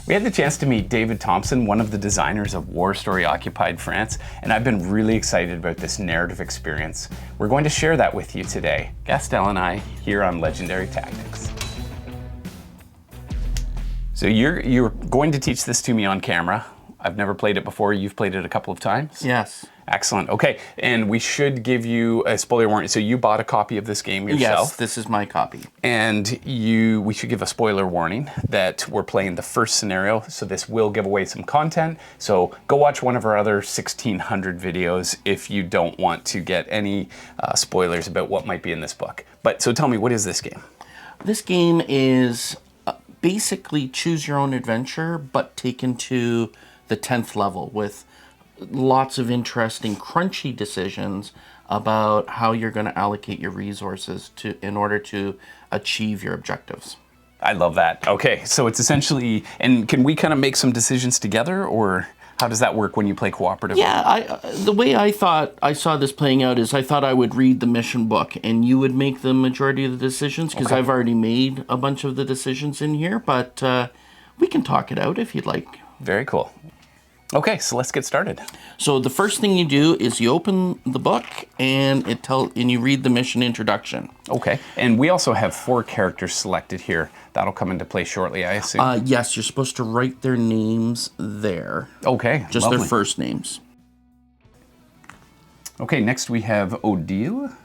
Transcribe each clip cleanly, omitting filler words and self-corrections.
We had the chance to meet David Thompson, one of the designers of War Story Occupied France, and I've been really excited about this narrative experience. We're going to share that with you today, Gastel and I, here on Legendary Tactics. So you're going to teach this to me on camera. I've never played it before. You've played it a couple of times? Yes. Excellent. Okay, and we should give you a spoiler warning. So you bought a copy of this game yourself? Yes, this is my copy. And we should give a spoiler warning that we're playing the first scenario, so this will give away some content. So go watch one of our other 1,600 videos if you don't want to get any spoilers about what might be in this book. But so tell me, what is this game? This game is basically choose your own adventure, but taken to the 10th level with lots of interesting crunchy decisions about how you're going to allocate your resources in order to achieve your objectives. I love that. Okay, so it's essentially, and can we kind of make some decisions together, or how does that work when you play cooperative? Yeah, the way I thought I saw this playing out is I thought I would read the mission book and you would make the majority of the decisions, because I've already made a bunch of the decisions in here, but we can talk it out if you'd like. Very cool. Okay, so let's get started. So the first thing you do is you open the book and you read the mission introduction. Okay, and we also have 4 characters selected here. That'll come into play shortly, I assume. Yes, you're supposed to write their names there. Okay, just lovely. Their first names. Okay, next we have Odile,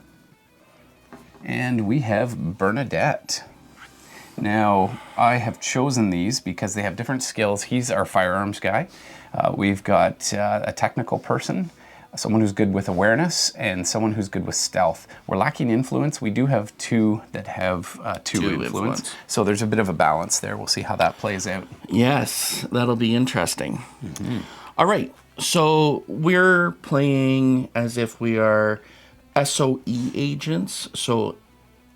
and we have Bernadette. Now, I have chosen these because they have different skills. He's our firearms guy. We've got a technical person, someone who's good with awareness, and someone who's good with stealth. We're lacking influence. We do have 2 that have 2 influence. So there's a bit of a balance there. We'll see how that plays out. Yes, that'll be interesting. All right, so we're playing as if we are SOE agents, so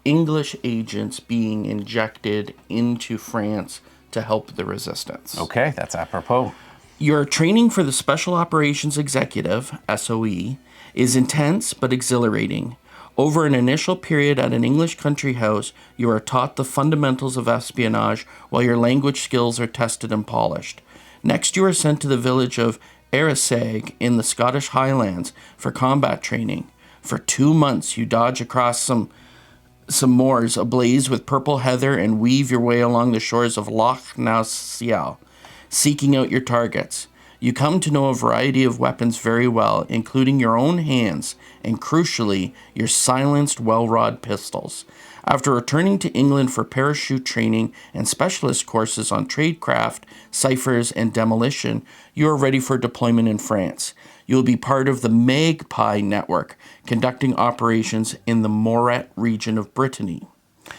English agents being injected into France to help the resistance. Okay, that's apropos. Your training for the Special Operations Executive, SOE, is intense but exhilarating. Over an initial period at an English country house, you are taught the fundamentals of espionage while your language skills are tested and polished. Next, you are sent to the village of Arisaig in the Scottish Highlands for combat training. For 2 months, you dodge across some moors ablaze with purple heather and weave your way along the shores of Loch Ness, seeking out your targets. You come to know a variety of weapons very well, including your own hands and, crucially, your silenced well-rod pistols. After returning to England for parachute training and specialist courses on tradecraft, ciphers, and demolition, you are ready for deployment in France. You will be part of the Magpie Network, conducting operations in the Morette region of Brittany.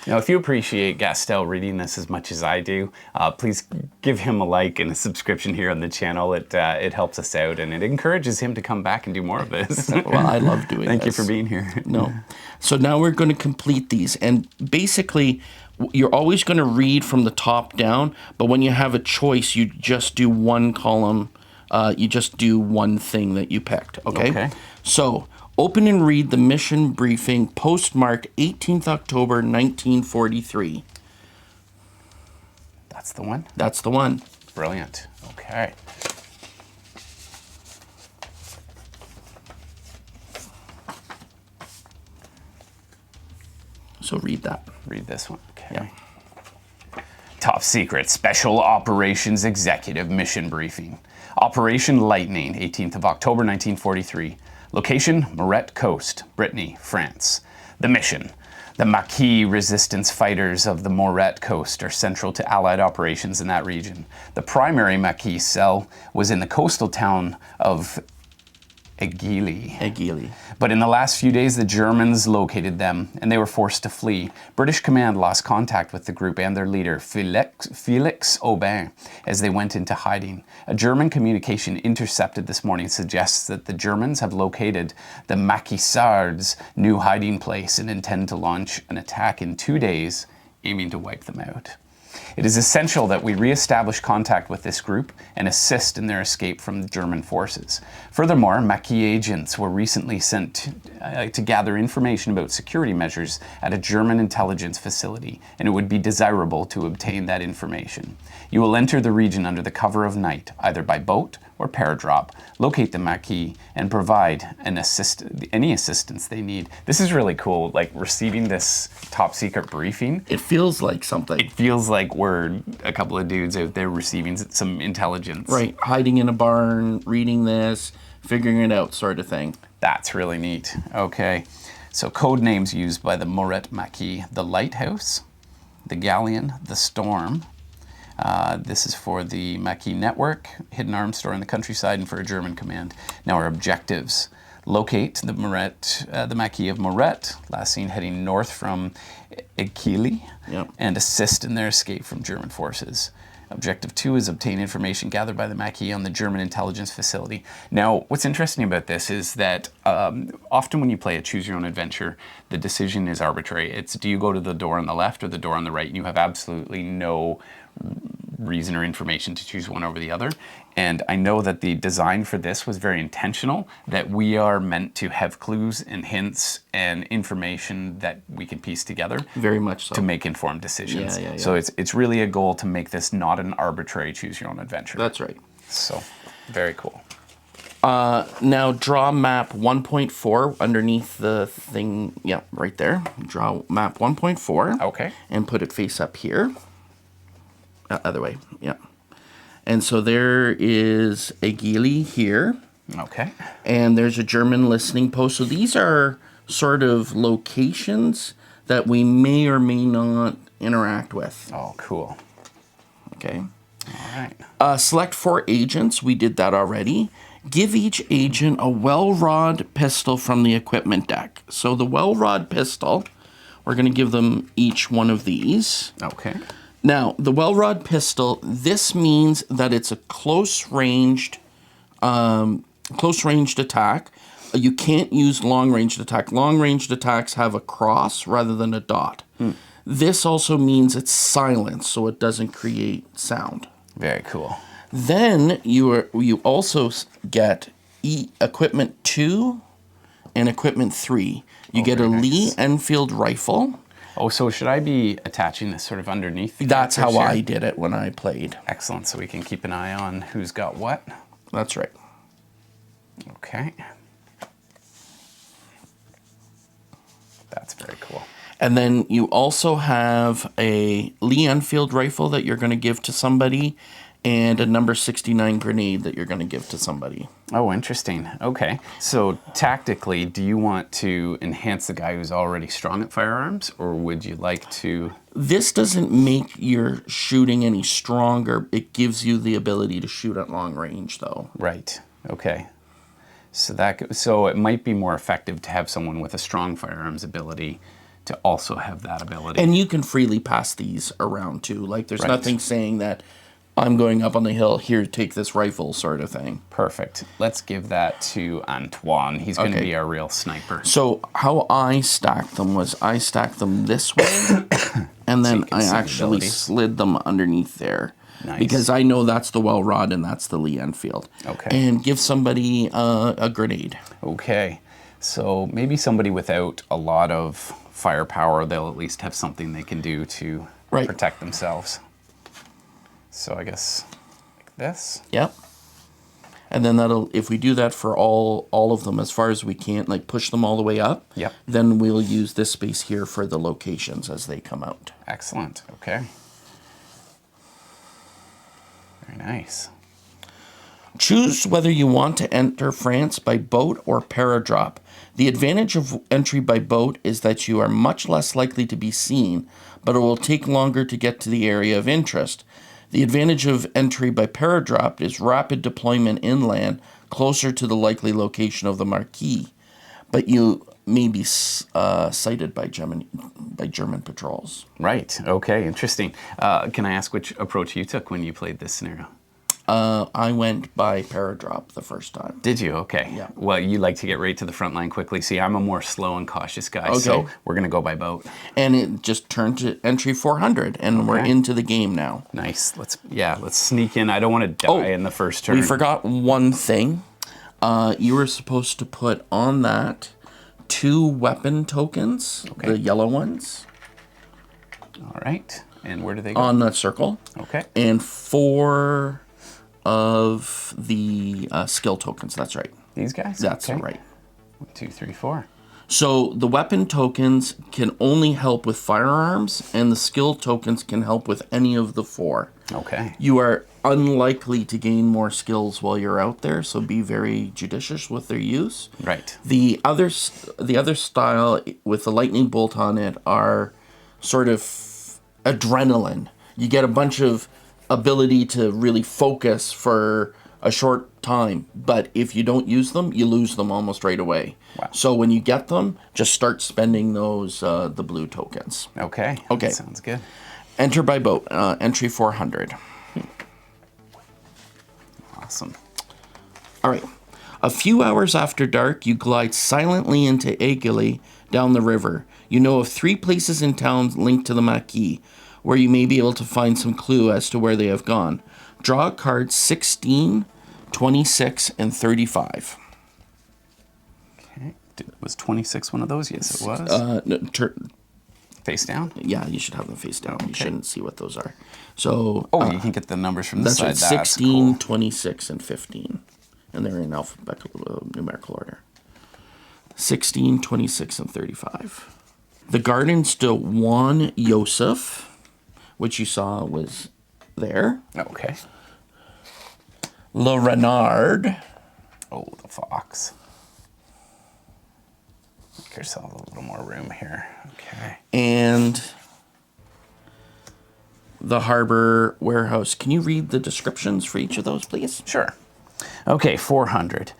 Now, if you appreciate Gastel reading this as much as I do, please give him a like and a subscription here on the channel. It helps us out, and it encourages him to come back and do more of this. Well, I love doing Thank you for being here. No. So now we're going to complete these, and basically, you're always going to read from the top down, but when you have a choice, you just do one column. You just do one thing that you picked, okay? So, open and read the mission briefing postmarked 18th October 1943. That's the one? That's the one. Brilliant. Okay. So read that. Read this one. Okay. Yeah. Top secret Special Operations Executive Mission Briefing. Operation Lightning, 18th of October 1943. Location, Morette Coast, Brittany, France. The mission. The Maquis resistance fighters of the Morette Coast are central to Allied operations in that region. The primary Maquis cell was in the coastal town of Egili. But in the last few days, the Germans located them, and they were forced to flee. British command lost contact with the group and their leader, Felix Aubin, as they went into hiding. A German communication intercepted this morning suggests that the Germans have located the Maquisards' new hiding place and intend to launch an attack in 2 days, aiming to wipe them out. It is essential that we reestablish contact with this group and assist in their escape from the German forces. Furthermore, Maquis agents were recently sent to gather information about security measures at a German intelligence facility, and it would be desirable to obtain that information. You will enter the region under the cover of night, either by boat or paradrop, locate the Maquis, and provide any assistance they need. This is really cool, like receiving this top secret briefing. It feels like something. It feels like we're a couple of dudes out there receiving some intelligence. Right, hiding in a barn, reading this, figuring it out sort of thing. That's really neat. Okay, so code names used by the Morette Maquis: the Lighthouse, the Galleon, the Storm. This is for the Maquis network, hidden arms store in the countryside, and for a German command. Now our objectives: locate the Maquis of Morette, last seen heading north from Ekili, and assist in their escape from German forces. Objective 2 is obtain information gathered by the Maquis on the German intelligence facility. Now, what's interesting about this is that often when you play a choose your own adventure, the decision is arbitrary. It's do you go to the door on the left or the door on the right, and you have absolutely no reason or information to choose one over the other. And I know that the design for this was very intentional, that we are meant to have clues and hints and information that we can piece together. Very much so. To make informed decisions. Yeah. So it's really a goal to make this not an arbitrary choose your own adventure. That's right. So, very cool. Now draw map 1.4 underneath the thing. Yeah, right there. Draw map 1.4. Okay. And put it face up here. Other way, yeah. And so there is a Gili here. Okay. And there's a German listening post. So these are sort of locations that we may or may not interact with. Oh, cool. Okay. All right. Select 4 agents. We did that already. Give each agent a well-rod pistol from the equipment deck. So the well-rod pistol, we're going to give them each one of these. Okay. Now, the well-rod pistol, this means that it's a close-ranged attack. You can't use long-ranged attack. Long-ranged attacks have a cross rather than a dot. This also means it's silent, so it doesn't create sound. Very cool. Then you also get equipment 2 and equipment 3. You get a Lee Enfield rifle. Oh, so should I be attaching this sort of underneath? That's how I did it when I played. Excellent. So we can keep an eye on who's got what. That's right. Okay. That's very cool. And then you also have a Lee Enfield rifle that you're going to give to somebody, and a number 69 grenade that you're going to give to somebody. Oh, interesting. Okay. So tactically, do you want to enhance the guy who's already strong at firearms, or would you like to... This doesn't make your shooting any stronger. It gives you the ability to shoot at long range, though. Right. Okay. So it might be more effective to have someone with a strong firearms ability to also have that ability. And you can freely pass these around, too. Like, there's nothing saying that I'm going up on the hill, here, take this rifle sort of thing. Perfect. Let's give that to Antoine. He's going to be our real sniper. So how I stacked them was I stacked them this way, and then I actually slid them underneath there. Nice. Because I know that's the well rod and that's the Lee Enfield. Okay. And give somebody a grenade. Okay. So maybe somebody without a lot of firepower, they'll at least have something they can do to protect themselves. So I guess like this. Yep. And then if we do that for all of them as far as we can, like push them all the way up, then we'll use this space here for the locations as they come out. Excellent. Okay. Very nice. Choose whether you want to enter France by boat or paradrop. The advantage of entry by boat is that you are much less likely to be seen, but it will take longer to get to the area of interest. The advantage of entry by paradrop is rapid deployment inland, closer to the likely location of the Maquis, but you may be sighted by German patrols. Right. Okay. Interesting. Can I ask which approach you took when you played this scenario? I went by paradrop the first time. Did you? Okay. Yeah. Well, you like to get right to the front line quickly. See, I'm a more slow and cautious guy, Okay. so we're going to go by boat. And it just turned to entry 400, and we're into the game now. Nice. Let's sneak in. I don't want to die in the first turn. We forgot one thing. You were supposed to put on that 2 weapon tokens, the yellow ones. All right. And where do they go? On that circle. Okay. And 4 of the skill tokens. That's right. These guys? That's right. 1, 2, 3, 4. So the weapon tokens can only help with firearms, and the skill tokens can help with any of the 4. Okay. You are unlikely to gain more skills while you're out there, so be very judicious with their use. Right. The other style with the lightning bolt on it are sort of adrenaline. You get a bunch of ability to really focus for a short time, but if you don't use them, you lose them almost right away. Wow. So when you get them, just start spending those the blue tokens. Okay. Okay. Sounds good. Enter by boat. Entry 400. Awesome. All right. A few hours after dark, you glide silently into Aigili down the river. You know of 3 places in town linked to the Maquis, where you may be able to find some clue as to where they have gone. Draw a card 16, 26, and 35. Okay. Was 26 one of those? Yes, it was. No, Face down? yeah, you should have them face down. You shouldn't see what those are. So You can get the numbers from the that's side. right, 16, 26, and 15. And they're in alphabetical numerical order. 16, 26, and 35. The gardens to Juan Yosef, which you saw was there. Okay. Le Renard. Oh, the fox. Make yourself a little more room here. Okay. And the harbor warehouse. Can you read the descriptions for each of those, please? Sure. Okay, 400.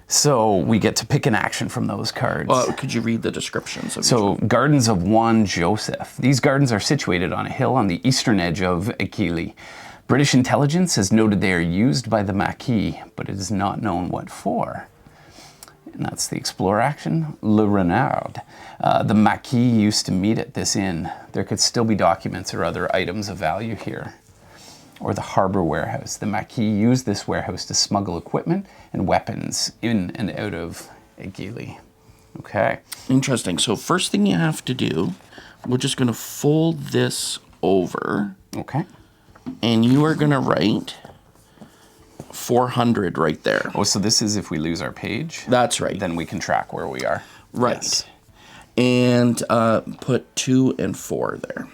So we get to pick an action from those cards. Well, could you read the descriptions of each So, one? Gardens of Juan Joseph. These gardens are situated on a hill on the eastern edge of Aigili. British intelligence has noted they are used by the Maquis, but it is not known what for. And that's the explore action. Le Renard. The Maquis used to meet at this inn. There could still be documents or other items of value here. Or the harbor warehouse. The Maquis used this warehouse to smuggle equipment and weapons in and out of Aigili. Okay. Interesting. So first thing you have to do, we're just going to fold this over, Okay. and you are going to write 400 right there. Oh, so this is if we lose our page? That's right. Then we can track where we are. Right. Yes. And put 2 and 4 there.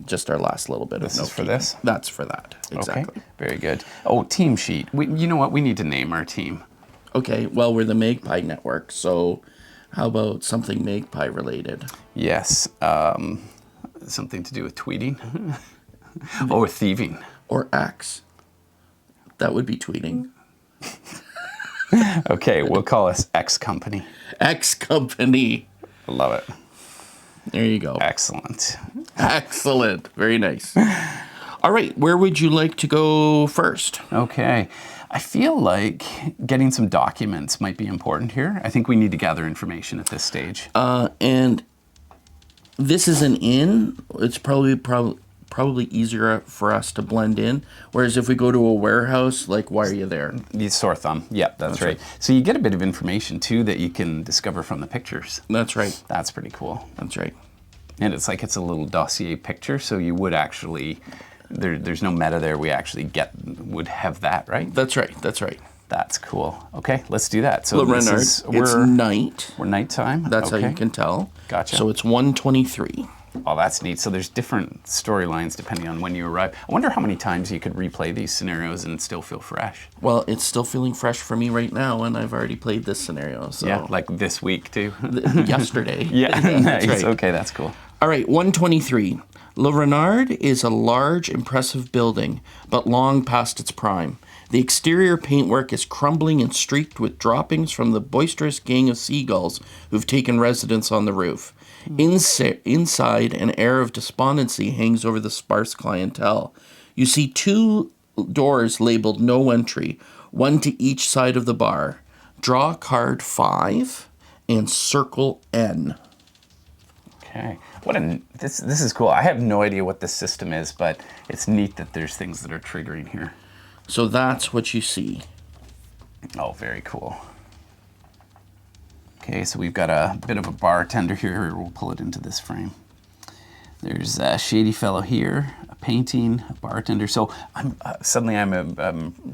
Just our last little bit This of is for note-taking. this? That's for that. Exactly. Okay. Very good. Oh, team sheet. You know what? We need to name our team. Okay, well, we're the Magpie Network, so how about something Magpie related? Yes. Something to do with tweeting. Or thieving. Or Axe. That would be tweeting. Okay, we'll call us X Company. X Company. I love it. There you go. Excellent. Excellent. Very nice. All right, where would you like to go first? Okay. I feel like getting some documents might be important here. I think we need to gather information at this stage. And this is an inn. It's probably easier for us to blend in. Whereas if we go to a warehouse, like, why are you there? The sore thumb. Yep, that's right. So you get a bit of information, too, that you can discover from the pictures. That's right. That's pretty cool. That's right. And it's like it's a little dossier picture, so you would actually... There's no meta there. We actually would have that, right? That's right. That's right. That's cool. Okay, let's do that. So Le Renard, it's night. We're nighttime. That's okay. how you can tell. Gotcha. So it's 1:23. Oh, that's neat. So there's different storylines depending on when you arrive. I wonder how many times you could replay these scenarios and still feel fresh. Well, it's still feeling fresh for me right now, and I've already played this scenario. So Yeah, like this week too. yesterday. Yeah, That's nice. right. Okay, that's cool. All right, 1:23. Le Renard is a large, impressive building, but long past its prime. The exterior paintwork is crumbling and streaked with droppings from the boisterous gang of seagulls who've taken residence on the roof. Inside, an air of despondency hangs over the sparse clientele. You see 2 doors labeled no entry, one to each side of the bar. Draw card 5 and circle N. Okay. This is cool. I have no idea what this system is, but it's neat that there's things that are triggering here. So that's what you see. Oh, very cool. Okay, so we've got a bit of a bartender here. We'll pull it into this frame. There's a shady fellow here, a painting, a bartender. So I'm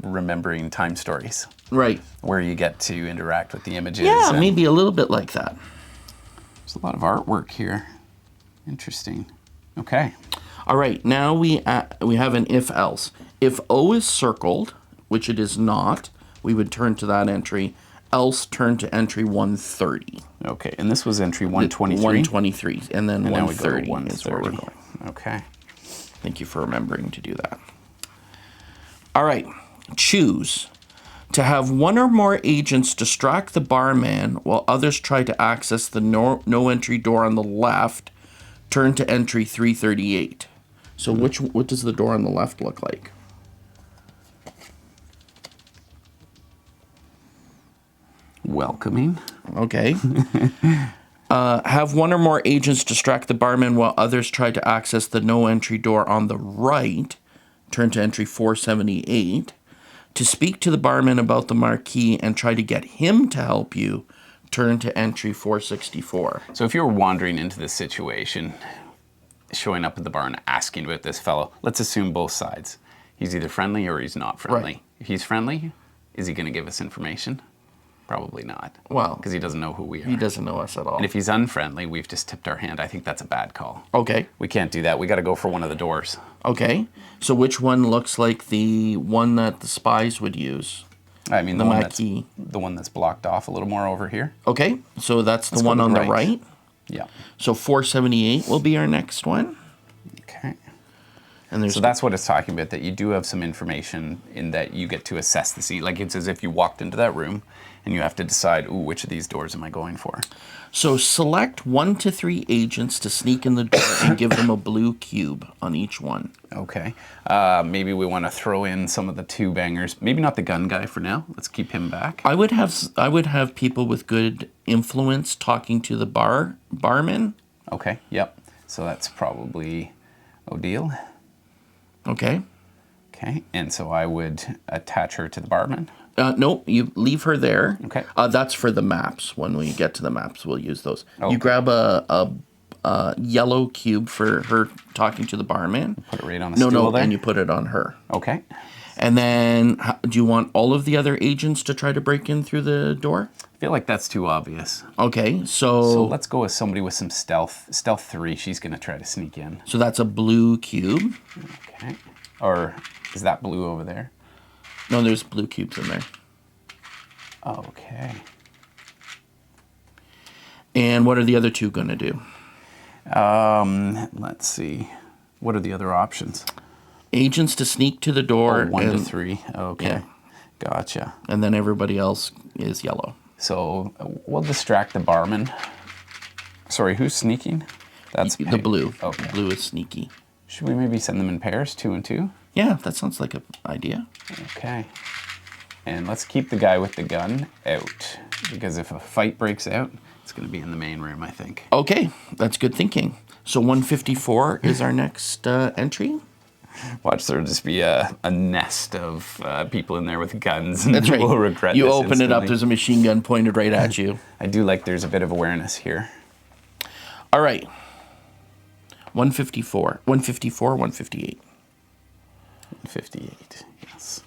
remembering Time Stories. Right. Where you get to interact with the images. Yeah, maybe a little bit like that. There's a lot of artwork here. Interesting. Okay. All right, now we have an if-else. If O is circled, which it is not, we would turn to that entry. Else turn to entry 130. Okay, and this was entry 123? 123, and then 130 130 is where we're going. Okay. Thank you for remembering to do that. All right, choose. To have one or more agents distract the barman while others try to access the no entry door on the left, turn to entry 338. So what does the door on the left look like? Welcoming. Okay. Have one or more agents distract the barman while others try to access the no entry door on the right, turn to entry 478. To speak to the barman about the marquee and try to get him to help you, turn to entry 464. So if you're wandering into this situation, showing up at the bar and asking about this fellow, let's assume both sides. He's either friendly or he's not friendly. Right. If he's friendly, is he going to give us information? Probably not. Well, because he doesn't know who we are. He doesn't know us at all. And if he's unfriendly, we've just tipped our hand. I think that's a bad call. Okay. We can't do that. We got to go for one of the doors. Okay. So which one looks like the one that the spies would use? I mean, the one that's blocked off a little more over here. Okay. So that's the one on the right. Yeah. So 478 will be our next one. Okay. And so that's what it's talking about, that you do have some information in that you get to assess the scene. Like it's as if you walked into that room and you have to decide, ooh, which of these doors am I going for? So select 1 to 3 agents to sneak in the door and give them a blue cube on each one. Okay. Maybe we want to throw in some of the 2 bangers. Maybe not the gun guy for now. Let's keep him back. I would have people with good influence talking to the barman. Okay. Yep. So that's probably Odile. Okay. Okay. And so I would attach her to the barman. Nope, you leave her there. Okay. That's for the maps. When we get to the maps, we'll use those. Okay. You grab a yellow cube for her talking to the barman. Put it right on the stool there? And you put it on her. Okay. And then, do you want all of the other agents to try to break in through the door? I feel like that's too obvious. Okay, so let's go with somebody with some stealth. Stealth 3, she's going to try to sneak in. So that's a blue cube. Okay. Or is that blue over there? No, there's blue cubes in there. Okay. And what are the other 2 going to do? Let's see. What are the other options? Agents to sneak to the door. 1 to 3. Okay. Yeah. Gotcha. And then everybody else is yellow. So we'll distract the barman. Sorry, who's sneaking? That's the blue. Okay. The blue is sneaky. Should we maybe send them in pairs, 2 and 2? Yeah, that sounds like an idea. Okay. And let's keep the guy with the gun out, because if a fight breaks out, it's going to be in the main room, I think. Okay, that's good thinking. So 154 is our next entry. Watch there just be a nest of people in there with guns, and that's right. We'll regret you this open instantly. it up, there's a machine gun pointed right at you. I do like there's a bit of awareness here. All right. 154, 158. 158, yes.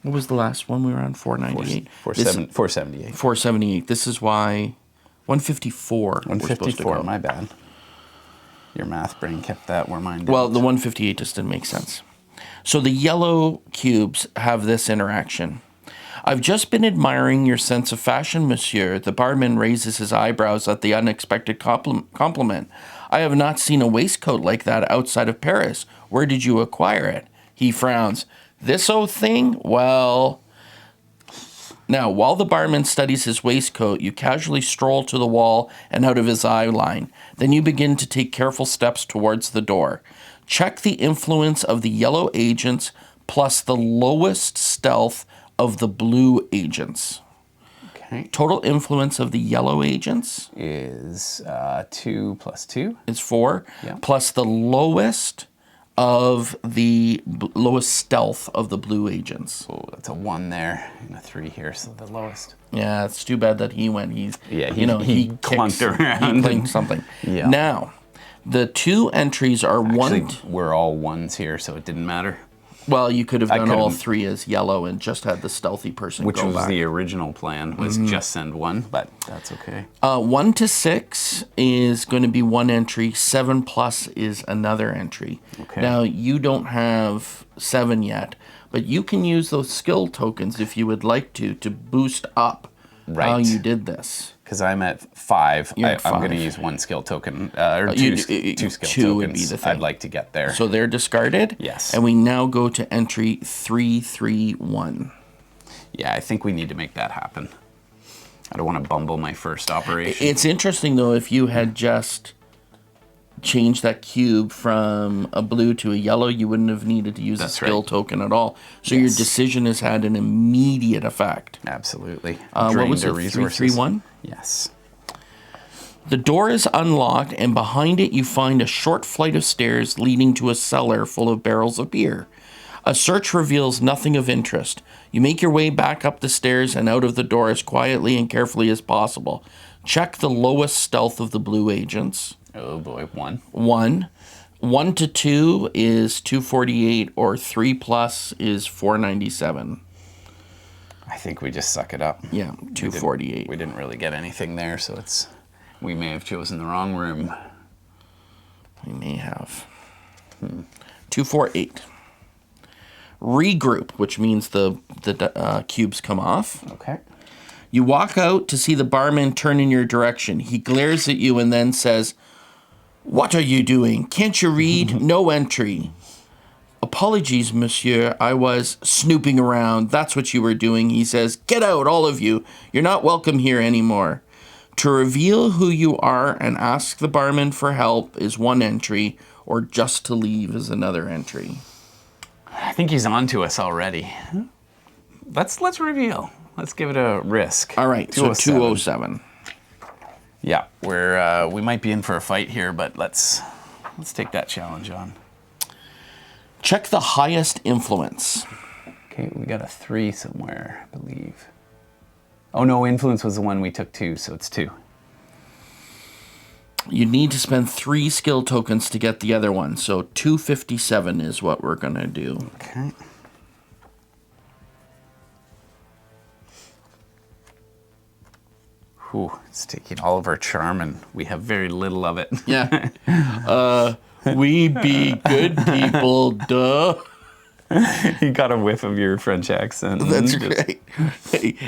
What was the last one we were on? 498? 478. 478. This is why 154 we're supposed to go. My bad. Your math brain kept that where mine didn't. Well, the 158 just didn't make sense. So the yellow cubes have this interaction. I've just been admiring your sense of fashion, monsieur. The barman raises his eyebrows at the unexpected compliment. I have not seen a waistcoat like that outside of Paris. Where did you acquire it? He frowns. This old thing? Well... Now, while the barman studies his waistcoat, you casually stroll to the wall and out of his eye line. Then you begin to take careful steps towards the door. Check the influence of the yellow agents plus the lowest stealth of the blue agents. Okay. Total influence of the yellow agents Is 2 plus 2. is 4, Yeah. plus the lowest of the lowest stealth of the blue agents. Oh, that's a 1 there and a 3 here, so the lowest. Yeah, it's too bad that he went. He's he clunked around. He clinked something. Yeah. Now, the 2 entries are Actually, one. we're all 1s here, so it didn't matter. Well, you could have done all could've- 3 as yellow and just had the stealthy person Which go was back. the original plan, was just send 1, but that's okay. 1 to 6 is going to be 1 entry. 7 plus is another entry. Okay. Now, you don't have 7 yet, but you can use those skill tokens if you would like to boost up how Right. you did this. Because I'm at 5. You're at I'm going to 5. use 1 skill token, or you- 2 skill 2 tokens. would be the thing. I'd like to get there. So they're discarded. Yes. And we now go to entry 331. Yeah, I think we need to make that happen. I don't want to bumble my first operation. It's interesting, though, if you had just changed that cube from a blue to a yellow, you wouldn't have needed to use a That's skill right. token at all. So your Yes. decision has had an immediate effect. Absolutely. What Drained was our it, resources. 331? Yes. The door is unlocked, and behind it you find a short flight of stairs leading to a cellar full of barrels of beer. A search reveals nothing of interest. You make your way back up the stairs and out of the door as quietly and carefully as possible. Check the lowest stealth of the blue agents. Oh boy, 1. 1. 1 to 2 is 248, or 3 plus is 497. I think we just suck it up. Yeah, 248. We didn't really get anything there, so we may have chosen the wrong room. We may have. 248. Regroup, which means the cubes come off. Okay. You walk out to see the barman turn in your direction. He glares at you and then says, "What are you doing? Can't you read? No entry." "Apologies, monsieur. I was snooping around. That's what you were doing," he says. "Get out, all of you. You're not welcome here anymore." To reveal who you are and ask the barman for help is 1 entry, or just to leave is another entry. I think he's on to us already. Let's reveal. Let's give it a risk. All right, so 207. Yeah, we might be in for a fight here, but let's take that challenge on. Check the highest influence. Okay, we got a 3 somewhere, I believe. Oh no, influence was the one we took 2, so it's 2. You need to spend 3 skill tokens to get the other one, so 257 is what we're going to do. Okay. Whew, it's taking all of our charm and we have very little of it. Yeah. We be good people, duh. You got a whiff of your French accent. That's great.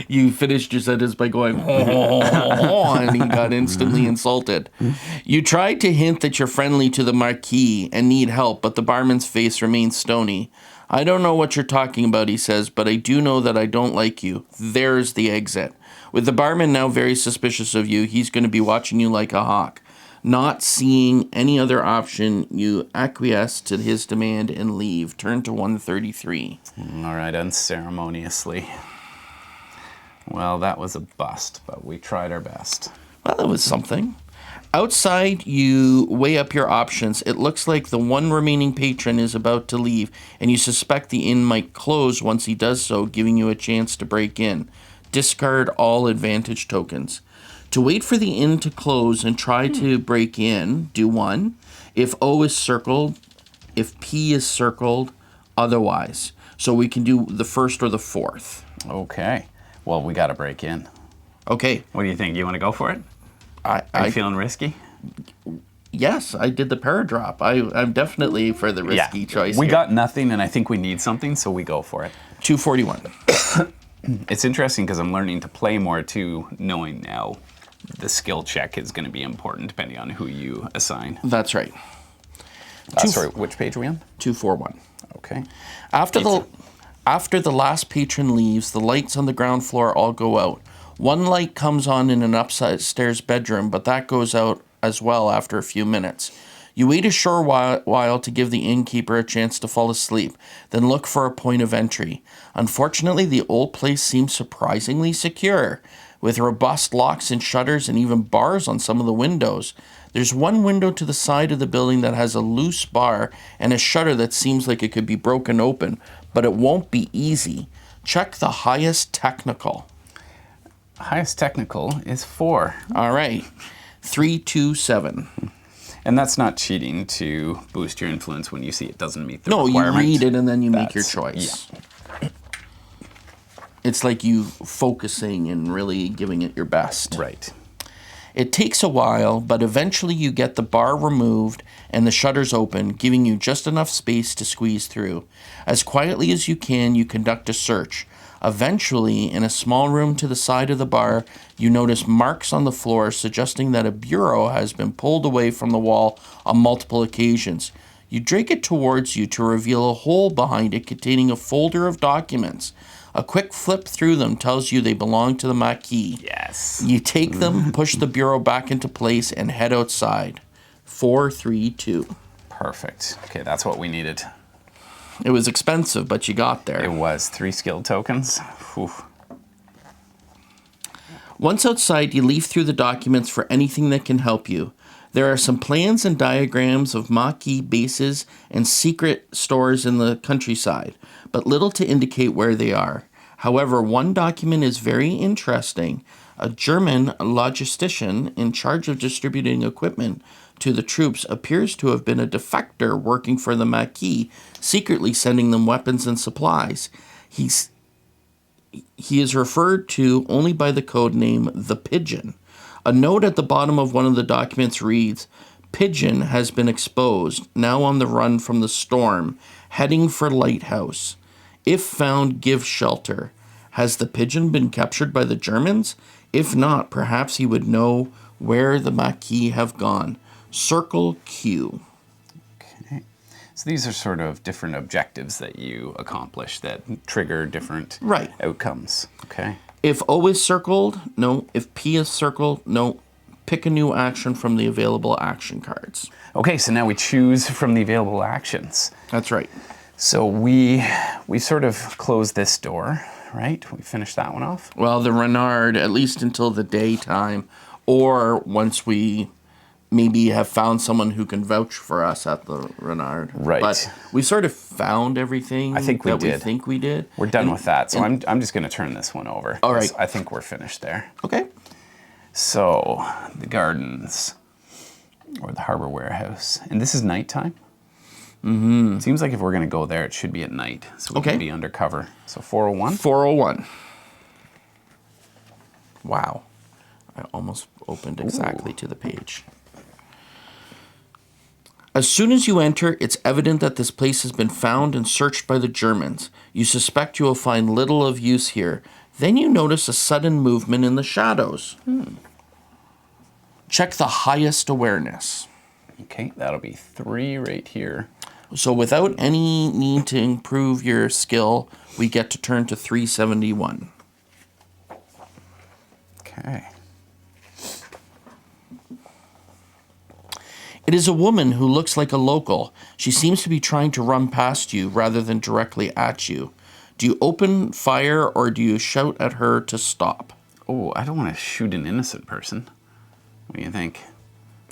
You finished your sentence by going, ho, ho, ho, ho, ho, and he got instantly insulted. You tried to hint that you're friendly to the Marquis and need help, but the barman's face remains stony. "I don't know what you're talking about," he says, "but I do know that I don't like you. There's the exit." With the barman now very suspicious of you, he's going to be watching you like a hawk. Not seeing any other option, you acquiesce to his demand and leave. Turn to 133. All right, unceremoniously. Well, that was a bust, but we tried our best. Well, that was something. Outside, you weigh up your options. It looks like the one remaining patron is about to leave, and you suspect the inn might close once he does so, giving you a chance to break in. Discard all advantage tokens. To wait for the inn to close and try to break in, do 1. If O is circled, if P is circled, otherwise. So we can do the 1st or the 4th. Okay. Well, we got to break in. Okay. What do you think? You want to go for it? Are you feeling risky? Yes, I did the paradrop. I'm definitely for the risky choice We here. got nothing, and I think we need something, so we go for it. 241. It's interesting because I'm learning to play more too, knowing now the skill check is going to be important depending on who you assign. That's right. Sorry, which page are we on? 241. Okay. After the last patron leaves, the lights on the ground floor all go out. One light comes on in an upstairs bedroom, but that goes out as well after a few minutes. You wait a short while to give the innkeeper a chance to fall asleep, then look for a point of entry. Unfortunately, the old place seems surprisingly secure, with robust locks and shutters and even bars on some of the windows. There's one window to the side of the building that has a loose bar and a shutter that seems like it could be broken open, but it won't be easy. Check the highest technical. Highest technical is 4. All right. 327. And that's not cheating to boost your influence when you see it doesn't meet the No, requirement. you read it and then you make your choice. Yeah. It's like you focusing and really giving it your best. Right. It takes a while, but eventually you get the bar removed and the shutters open, giving you just enough space to squeeze through. As quietly as you can, you conduct a search. Eventually, in a small room to the side of the bar, you notice marks on the floor suggesting that a bureau has been pulled away from the wall on multiple occasions. You drag it towards you to reveal a hole behind it containing a folder of documents. A quick flip through them tells you they belong to the Marquis. Yes. You take them, push the bureau back into place, and head outside. 432. Perfect. Okay, that's what we needed. It was expensive, but you got there. It was 3 skill tokens. Whew. Once outside, you leaf through the documents for anything that can help you. There are some plans and diagrams of Maquis bases and secret stores in the countryside, but little to indicate where they are. However, one document is very interesting. A German logistician in charge of distributing equipment to the troops appears to have been a defector working for the Maquis, secretly sending them weapons and supplies. He is referred to only by the code name the Pigeon. A note at the bottom of one of the documents reads, "Pigeon has been exposed, now on the run from the storm, heading for Lighthouse. If found, give shelter." Has the Pigeon been captured by the Germans? If not, perhaps he would know where the Maquis have gone. Circle Q. Okay. So these are sort of different objectives that you accomplish that trigger different outcomes. Okay. If O is circled, no. If P is circled, no. Pick a new action from the available action cards. Okay, so now we choose from the available actions. That's right. So we sort of close this door, right? We finish that one off. Well, the Renard, at least until the daytime, or once we maybe have found someone who can vouch for us at the Renard. Right. But we sort of found everything I think we that did. we think we did. We're done with that, so I'm just going to turn this one over. All right. I think we're finished there. Okay. So, the gardens, or the harbor warehouse. And this is nighttime? Mm-hmm. It seems like if we're going to go there, it should be at night, so we can be undercover. So 401? 401. Wow. I almost opened exactly to the page. As soon as you enter, it's evident that this place has been found and searched by the Germans. You suspect you will find little of use here. Then you notice a sudden movement in the shadows. Check the highest awareness. Okay, that'll be 3 right here. So without any need to improve your skill, we get to turn to 371. Okay. It is a woman who looks like a local. She seems to be trying to run past you rather than directly at you. Do you open fire or do you shout at her to stop? Oh, I don't want to shoot an innocent person. What do you think?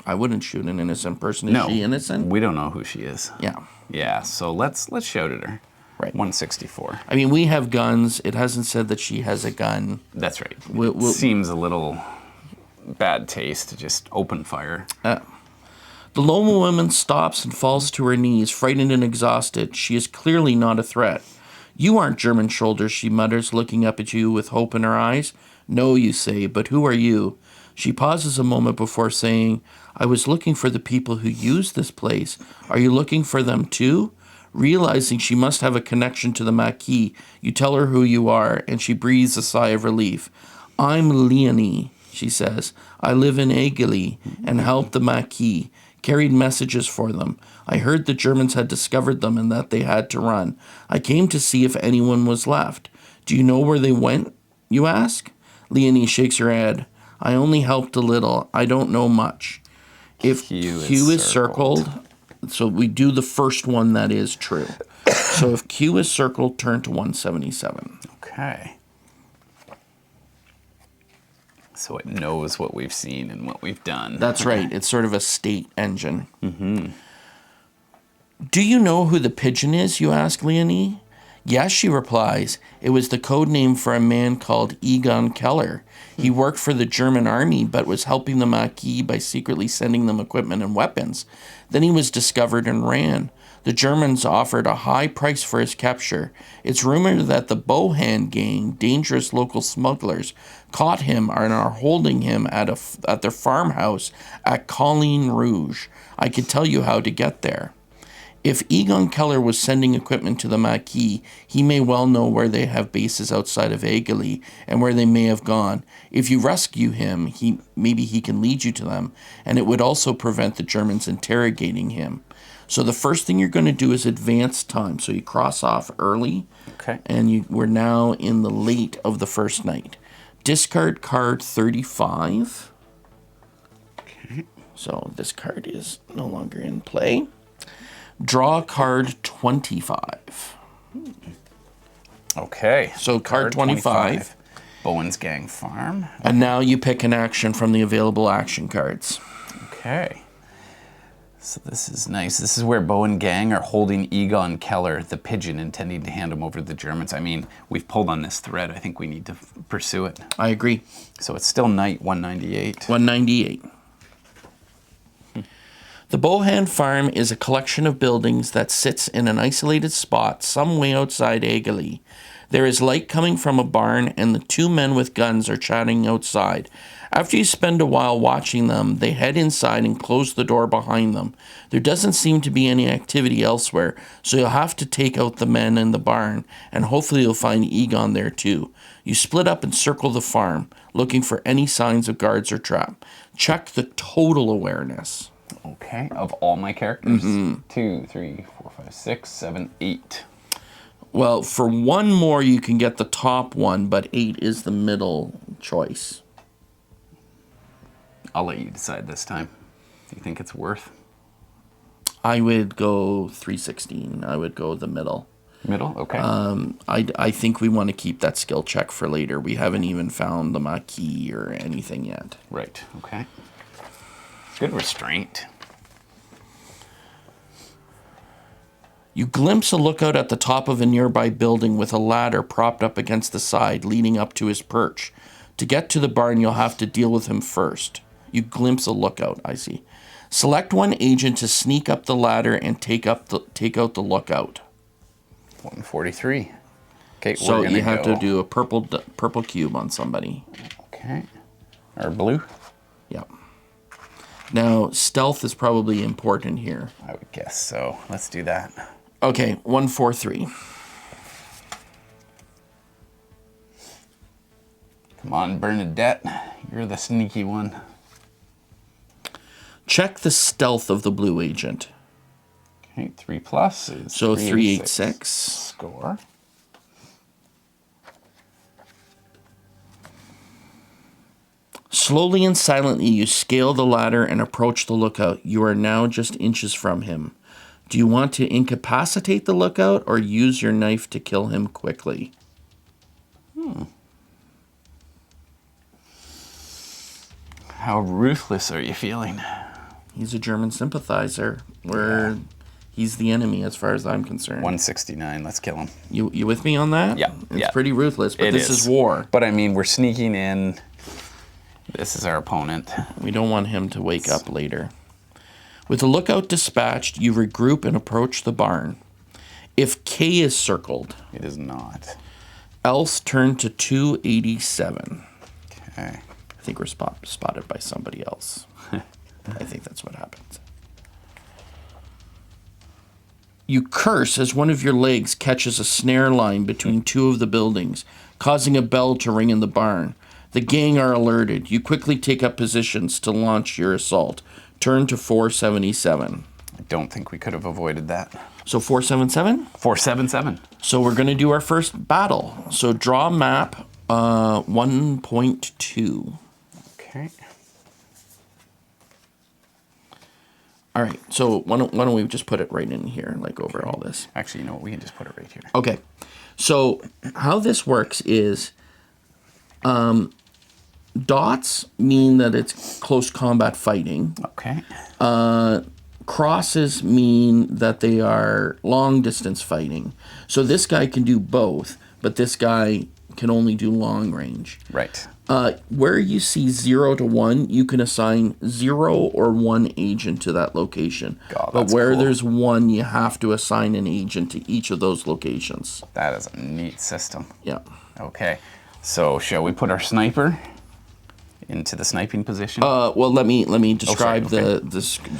I wouldn't shoot an innocent person. Is she innocent? We don't know who she is. Yeah. Yeah, so let's shout at her. Right. 164. I mean, we have guns. It hasn't said that she has a gun. That's right. We'll Seems a little bad taste to just open fire. The lone woman stops and falls to her knees, frightened and exhausted. She is clearly not a threat. "You aren't German soldiers," she mutters, looking up at you with hope in her eyes. "No," you say, "but who are you?" She pauses a moment before saying, "I was looking for the people who use this place. Are you looking for them too?" Realizing she must have a connection to the Maquis, you tell her who you are, and she breathes a sigh of relief. "I'm Leonie," she says. "I live in Aigili and help the Maquis. Carried messages for them. I heard the Germans had discovered them and that they had to run. I came to see if anyone was left. Do you know where they went, you ask?" Leonie shakes her head. "I only helped a little. I don't know much." If Q is circled, so we do the first one that is true. So if Q is circled, turn to 177. Okay. So it knows what we've seen and what we've done. That's right. It's sort of a state engine. Mm-hmm. Do you know who the pigeon is, you ask Leonie? Yes, she replies. It was the code name for a man called Egon Keller. He worked for the German army, but was helping the Maquis by secretly sending them equipment and weapons. Then he was discovered and ran. The Germans offered a high price for his capture. It's rumored that the Bohan gang, dangerous local smugglers, caught him and are holding him at their farmhouse at Colline Rouge. I could tell you how to get there. If Egon Keller was sending equipment to the Maquis, he may well know where they have bases outside of Aigle and where they may have gone. If you rescue him, maybe he can lead you to them, and it would also prevent the Germans interrogating him. So the first thing you're going to do is advance time. So you cross off early, okay, and we're now in the late of the first night. Discard card 35. Okay. So this card is no longer in play. Draw card 25. Okay. So card 25. Bowen's Gang Farm. And now you pick an action from the available action cards. Okay. So this is nice. This is where Bowen Gang are holding Egon Keller, the pigeon, intending to hand him over to the Germans. I mean, we've pulled on this thread. I think we need to pursue it. I agree. So it's still night 198. 198. The Bohan Farm is a collection of buildings that sits in an isolated spot some way outside Aigle. There is light coming from a barn, and the two men with guns are chatting outside. After you spend a while watching them, they head inside and close the door behind them. There doesn't seem to be any activity elsewhere, so you'll have to take out the men in the barn, and hopefully you'll find Egon there too. You split up and circle the farm, looking for any signs of guards or trap. Check the total awareness. Okay, of all my characters. 2, 3, 4, 5, 6, 7, 8. Well, for one more, you can get the top one, but 8 is the middle choice. I'll let you decide this time. Do you think it's worth? I would go 316. I would go the middle. Middle? Okay. I think we want to keep that skill check for later. We haven't even found the Maquis or anything yet. Right, okay. Good restraint. You glimpse a lookout at the top of a nearby building with a ladder propped up against the side leading up to his perch. To get to the barn, you'll have to deal with him first. You glimpse a lookout, I see. Select one agent to sneak up the ladder and take out the lookout. 143. Okay, so we're gonna you have to do a purple cube on somebody. Okay. Or blue? Yeah. Now, stealth is probably important here. I would guess so. Let's do that. Okay, 143. Come on, Bernadette. You're the sneaky one. Check the stealth of the blue agent. Okay, 3 plus is so 386. Score. Slowly and silently, you scale the ladder and approach the lookout. You are now just inches from him. Do you want to incapacitate the lookout or use your knife to kill him quickly? How ruthless are you feeling? He's a German sympathizer. He's the enemy as far as I'm concerned. 169, let's kill him. You with me on that? Yeah. It's pretty ruthless, but this is war. But I mean, we're sneaking in. This is our opponent. We don't want him to wake up later. With the lookout dispatched, you regroup and approach the barn. If K is circled... It is not. Else turn to 287. Okay. I think we're spotted by somebody else. I think that's what happens. You curse as one of your legs catches a snare line between two of the buildings, causing a bell to ring in the barn. The gang are alerted. You quickly take up positions to launch your assault. Turn to 477. I don't think we could have avoided that. So 477? 477. So we're going to do our first battle. So draw map 1.2. Okay. All right. So why don't we just put it right in here, like over all this? Actually, you know what? We can just put it right here. Okay. So how this works is dots mean that it's close combat fighting. Okay. Crosses mean that they are long distance fighting. So this guy can do both, but this guy can only do long range. Right. Where you see 0 to 1, you can assign 0 or 1 agent to that location. God, but that's where cool. there's 1, you have to assign an agent to each of those locations. That is a neat system. Yeah. Okay. So shall we put our sniper into the sniping position? Well, let me describe okay.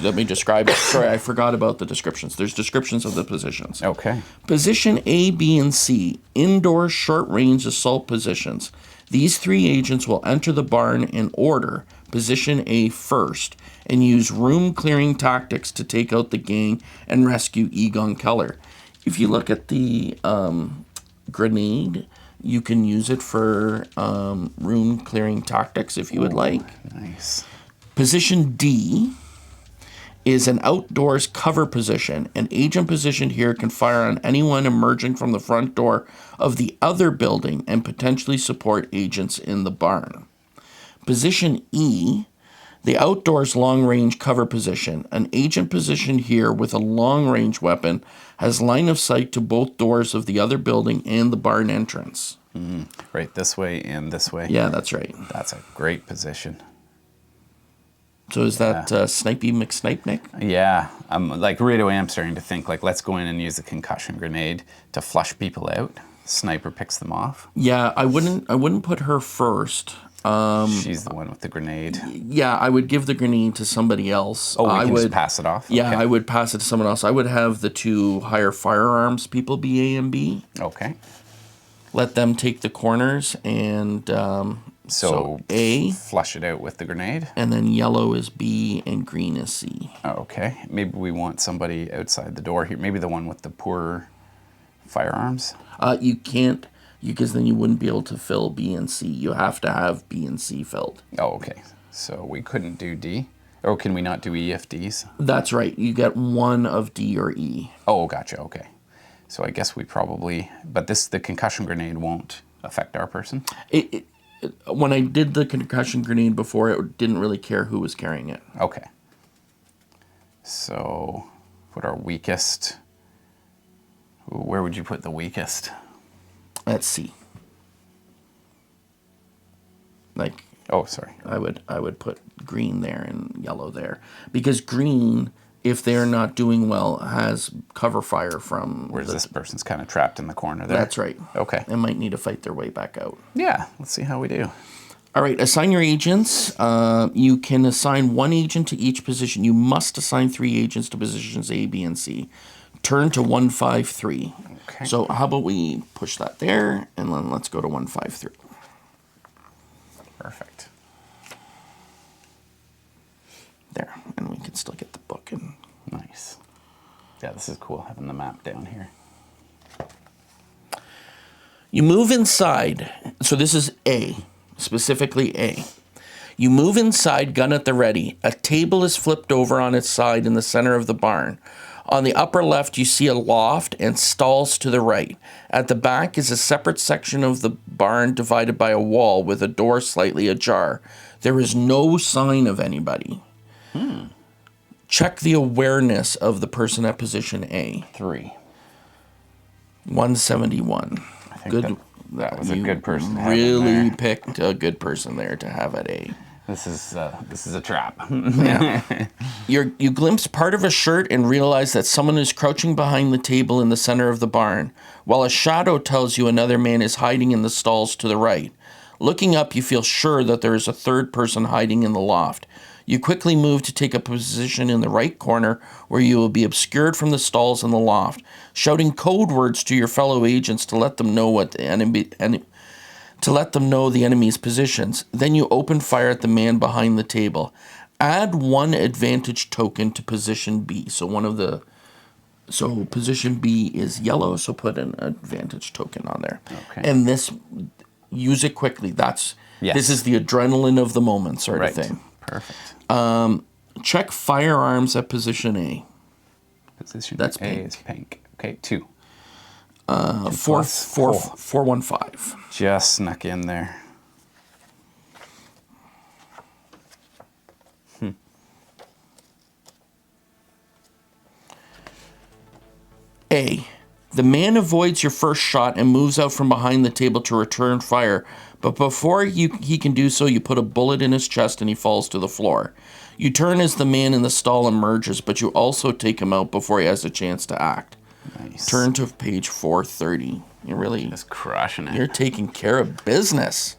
let me describe. Sorry, I forgot about the descriptions. There's descriptions of the positions. Okay. Position A, B, and C, indoor short-range assault positions. These 3 agents will enter the barn in order. Position A first, and use room-clearing tactics to take out the gang and rescue Egon Keller. If you look at the grenade, you can use it for room-clearing tactics if you would like. Nice. Position D is an outdoors cover position. An agent positioned here can fire on anyone emerging from the front door of the other building and potentially support agents in the barn. Position E, the outdoors long-range cover position. An agent positioned here with a long-range weapon has line of sight to both doors of the other building and the barn entrance. Right, this way and this way. Yeah, that's right. That's a great position. So is that Snipey McSnipe, Nick? Yeah, like right away I'm starting to think like let's go in and use the concussion grenade to flush people out. Sniper picks them off. Yeah, I wouldn't put her first. She's the one with the grenade. Yeah, I would give the grenade to somebody else. Oh, we I can would just pass it off? Yeah, Okay. I would pass it to someone else. I would have the 2 higher firearms people be A and B. Okay. Let them take the corners, and so A, flush it out with the grenade. and then yellow is B and green is C. Okay. Maybe we want somebody outside the door here. Maybe the one with the poor firearms. You can't, because then you wouldn't be able to fill B and C. You have to have B and C filled. Oh, okay. So we couldn't do D. Or can we not do E if D's? That's right. You get 1 of D or E. Oh, gotcha. Okay. So I guess we probably, but the concussion grenade won't affect our person. When I did the concussion grenade before, it didn't really care who was carrying it. Okay. So put our weakest. Where would you put the weakest? Let's see. Like, Oh, sorry. I would put green there and yellow there, because green, if they're not doing well, has cover fire from. Whereas this person's kind of trapped in the corner there. That's right. Okay. And might need to fight their way back out. Yeah. Let's see how we do. All right, assign your agents. You can assign 1 agent to each position. You must assign 3 agents to positions A, B, and C. Turn to 153. Okay. So how about we push that there, and then let's go to 153. Perfect. There, and we can still get the book. And Nice. Yeah, this is cool having the map down here. you move inside. So this is A, specifically A. You move inside, gun at the ready. A table is flipped over on its side in the center of the barn. On the upper left, you see a loft and stalls to the right. At the back is a separate section of the barn divided by a wall with a door slightly ajar. There is no sign of anybody. Check the awareness of the person at position A. 3. 171. I think Good. that was a good person to have in Really there. picked a good person there to have at A. This is a trap. Yeah. You glimpse part of a shirt and realize that someone is crouching behind the table in the center of the barn, while a shadow tells you another man is hiding in the stalls to the right. Looking up, you feel sure that there is a third person hiding in the loft. You quickly move to take a position in the right corner where you will be obscured from the stalls in the loft, shouting code words to your fellow agents to let them know what the enemy's positions. Then you open fire at the man behind the table. Add 1 advantage token to position B. So position B is yellow, so put an advantage token on there. Okay. And use it quickly. Yes. This is the adrenaline of the moment sort of thing. Perfect. Check firearms at position A. Position That's A pink. is pink. Okay, 2. 415. Just snuck in there. A. The man avoids your first shot and moves out from behind the table to return fire, but before he can do so, you put a bullet in his chest and he falls to the floor. You turn as the man in the stall emerges, but you also take him out before he has a chance to act. Nice. Turn to page 430. You're really Just crushing it. You're taking care of business.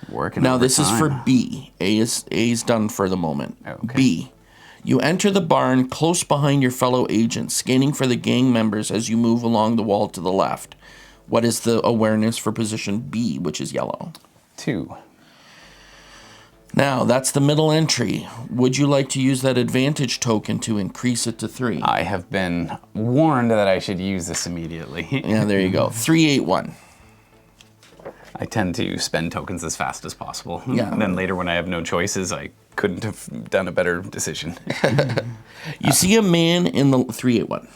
Working Now overtime. this is for B. A is done for the moment. Okay. B. You enter the barn close behind your fellow agents, scanning for the gang members as you move along the wall to the left. What is the awareness for position B, which is yellow? 2. Now, that's the middle entry. Would you like to use that advantage token to increase it to 3? I have been warned that I should use this immediately. Yeah, there you go. 381. I tend to spend tokens as fast as possible. Yeah. And then later when I have no choices, I couldn't have done a better decision. You see a man in the 381.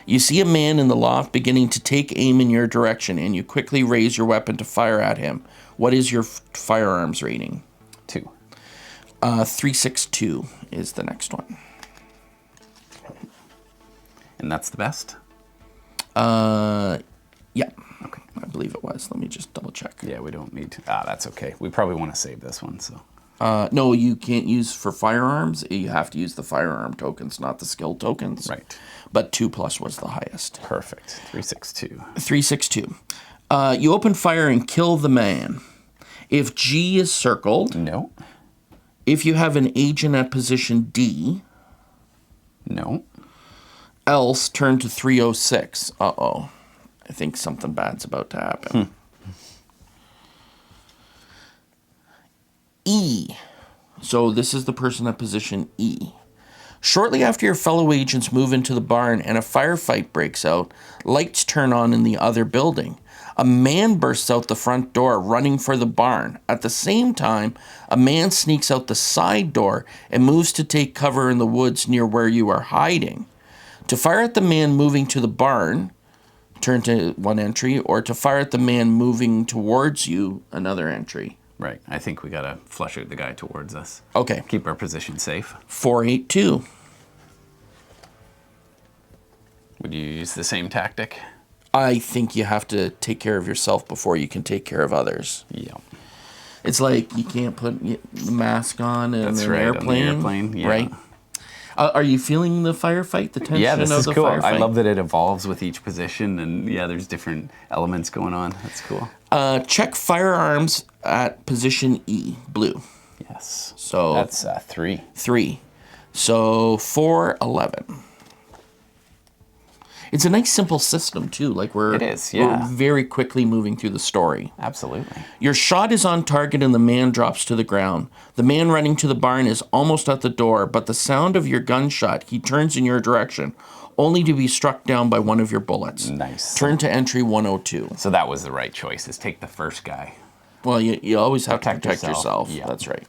You see a man in the loft beginning to take aim in your direction, and you quickly raise your weapon to fire at him. What is your firearms rating? 2. 362 is the next one. And that's the best? Yeah. Okay. I believe it was. Let me just double check. Yeah, we don't need to. That's okay. We probably want to save this one, so. No, you can't use for firearms. You have to use the firearm tokens, not the skill tokens. Right. But 2+ was the highest. Perfect. 362. 362. You open fire and kill the man. If G is circled, No. if you have an agent at position D, No. else turn to 306. Uh-oh. I think something bad's about to happen. E. So this is the person at position E. Shortly after your fellow agents move into the barn and a firefight breaks out, lights turn on in the other building. A man bursts out the front door, running for the barn. At the same time, a man sneaks out the side door and moves to take cover in the woods near where you are hiding. To fire at the man moving to the barn, turn to 1 entry, or to fire at the man moving towards you, another entry. Right. I think we got to flush out the guy towards us. Okay. Keep our position safe. 482. Would you use the same tactic? I think you have to take care of yourself before you can take care of others. Yeah. It's like you can't put the mask on in That's an right, on the airplane. airplane, yeah. Right? Are you feeling the firefight, the tension Yeah, this of is the cool. firefight? I love that it evolves with each position, and yeah, there's different elements going on. That's cool. Check firearms at position E, blue. Yes. So That's 3. 3. So 411. It's a nice simple system too. Like It is, yeah. we're very quickly moving through the story. Absolutely. Your shot is on target and the man drops to the ground. The man running to the barn is almost at the door, but the sound of your gunshot, he turns in your direction, only to be struck down by one of your bullets. Nice. Turn to entry 102. So that was the right choice, is take the first guy. Well, you always have to protect yourself. Yeah. That's right.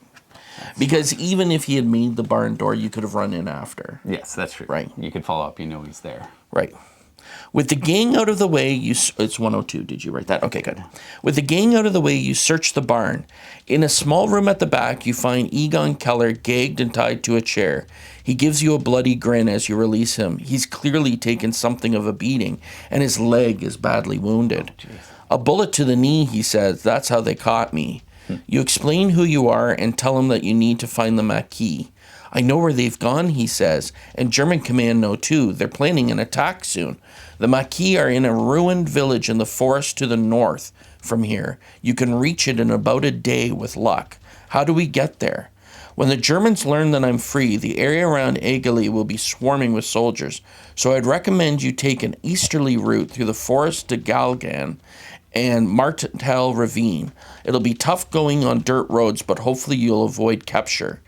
Because even if he had made the barn door, you could have run in after. Yes, that's true. Right. You could follow up, you know he's there. Right. With the gang out of the way, it's 102. Did you write that? Okay, good. With the gang out of the way, you search the barn. In a small room at the back, you find Egon Keller gagged and tied to a chair. He gives you a bloody grin as you release him. He's clearly taken something of a beating, and his leg is badly wounded. A bullet to the knee, he says. That's how they caught me. You explain who you are and tell him that you need to find the Maquis. I know where they've gone, he says, and German command know too. They're planning an attack soon. The Maquis are in a ruined village in the forest to the north from here. You can reach it in about a day with luck. How do we get there? When the Germans learn that I'm free, the area around Egeli will be swarming with soldiers, so I'd recommend you take an easterly route through the forest to Galgan and Martel Ravine. It'll be tough going on dirt roads, but hopefully you'll avoid capture.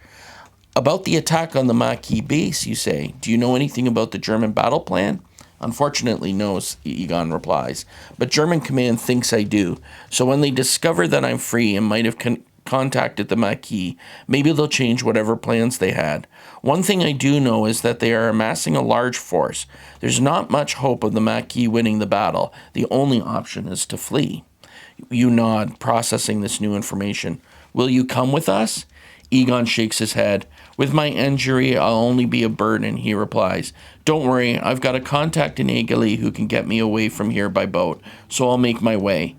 About the attack on the Maquis base, you say, do you know anything about the German battle plan? Unfortunately, no, Egon replies, but German command thinks I do. So when they discover that I'm free and might have contacted the Maquis, maybe they'll change whatever plans they had. One thing I do know is that they are amassing a large force. There's not much hope of the Maquis winning the battle. The only option is to flee. You nod, processing this new information. Will you come with us? Egon shakes his head. With my injury, I'll only be a burden, he replies. Don't worry, I've got a contact in Aigle who can get me away from here by boat, so I'll make my way.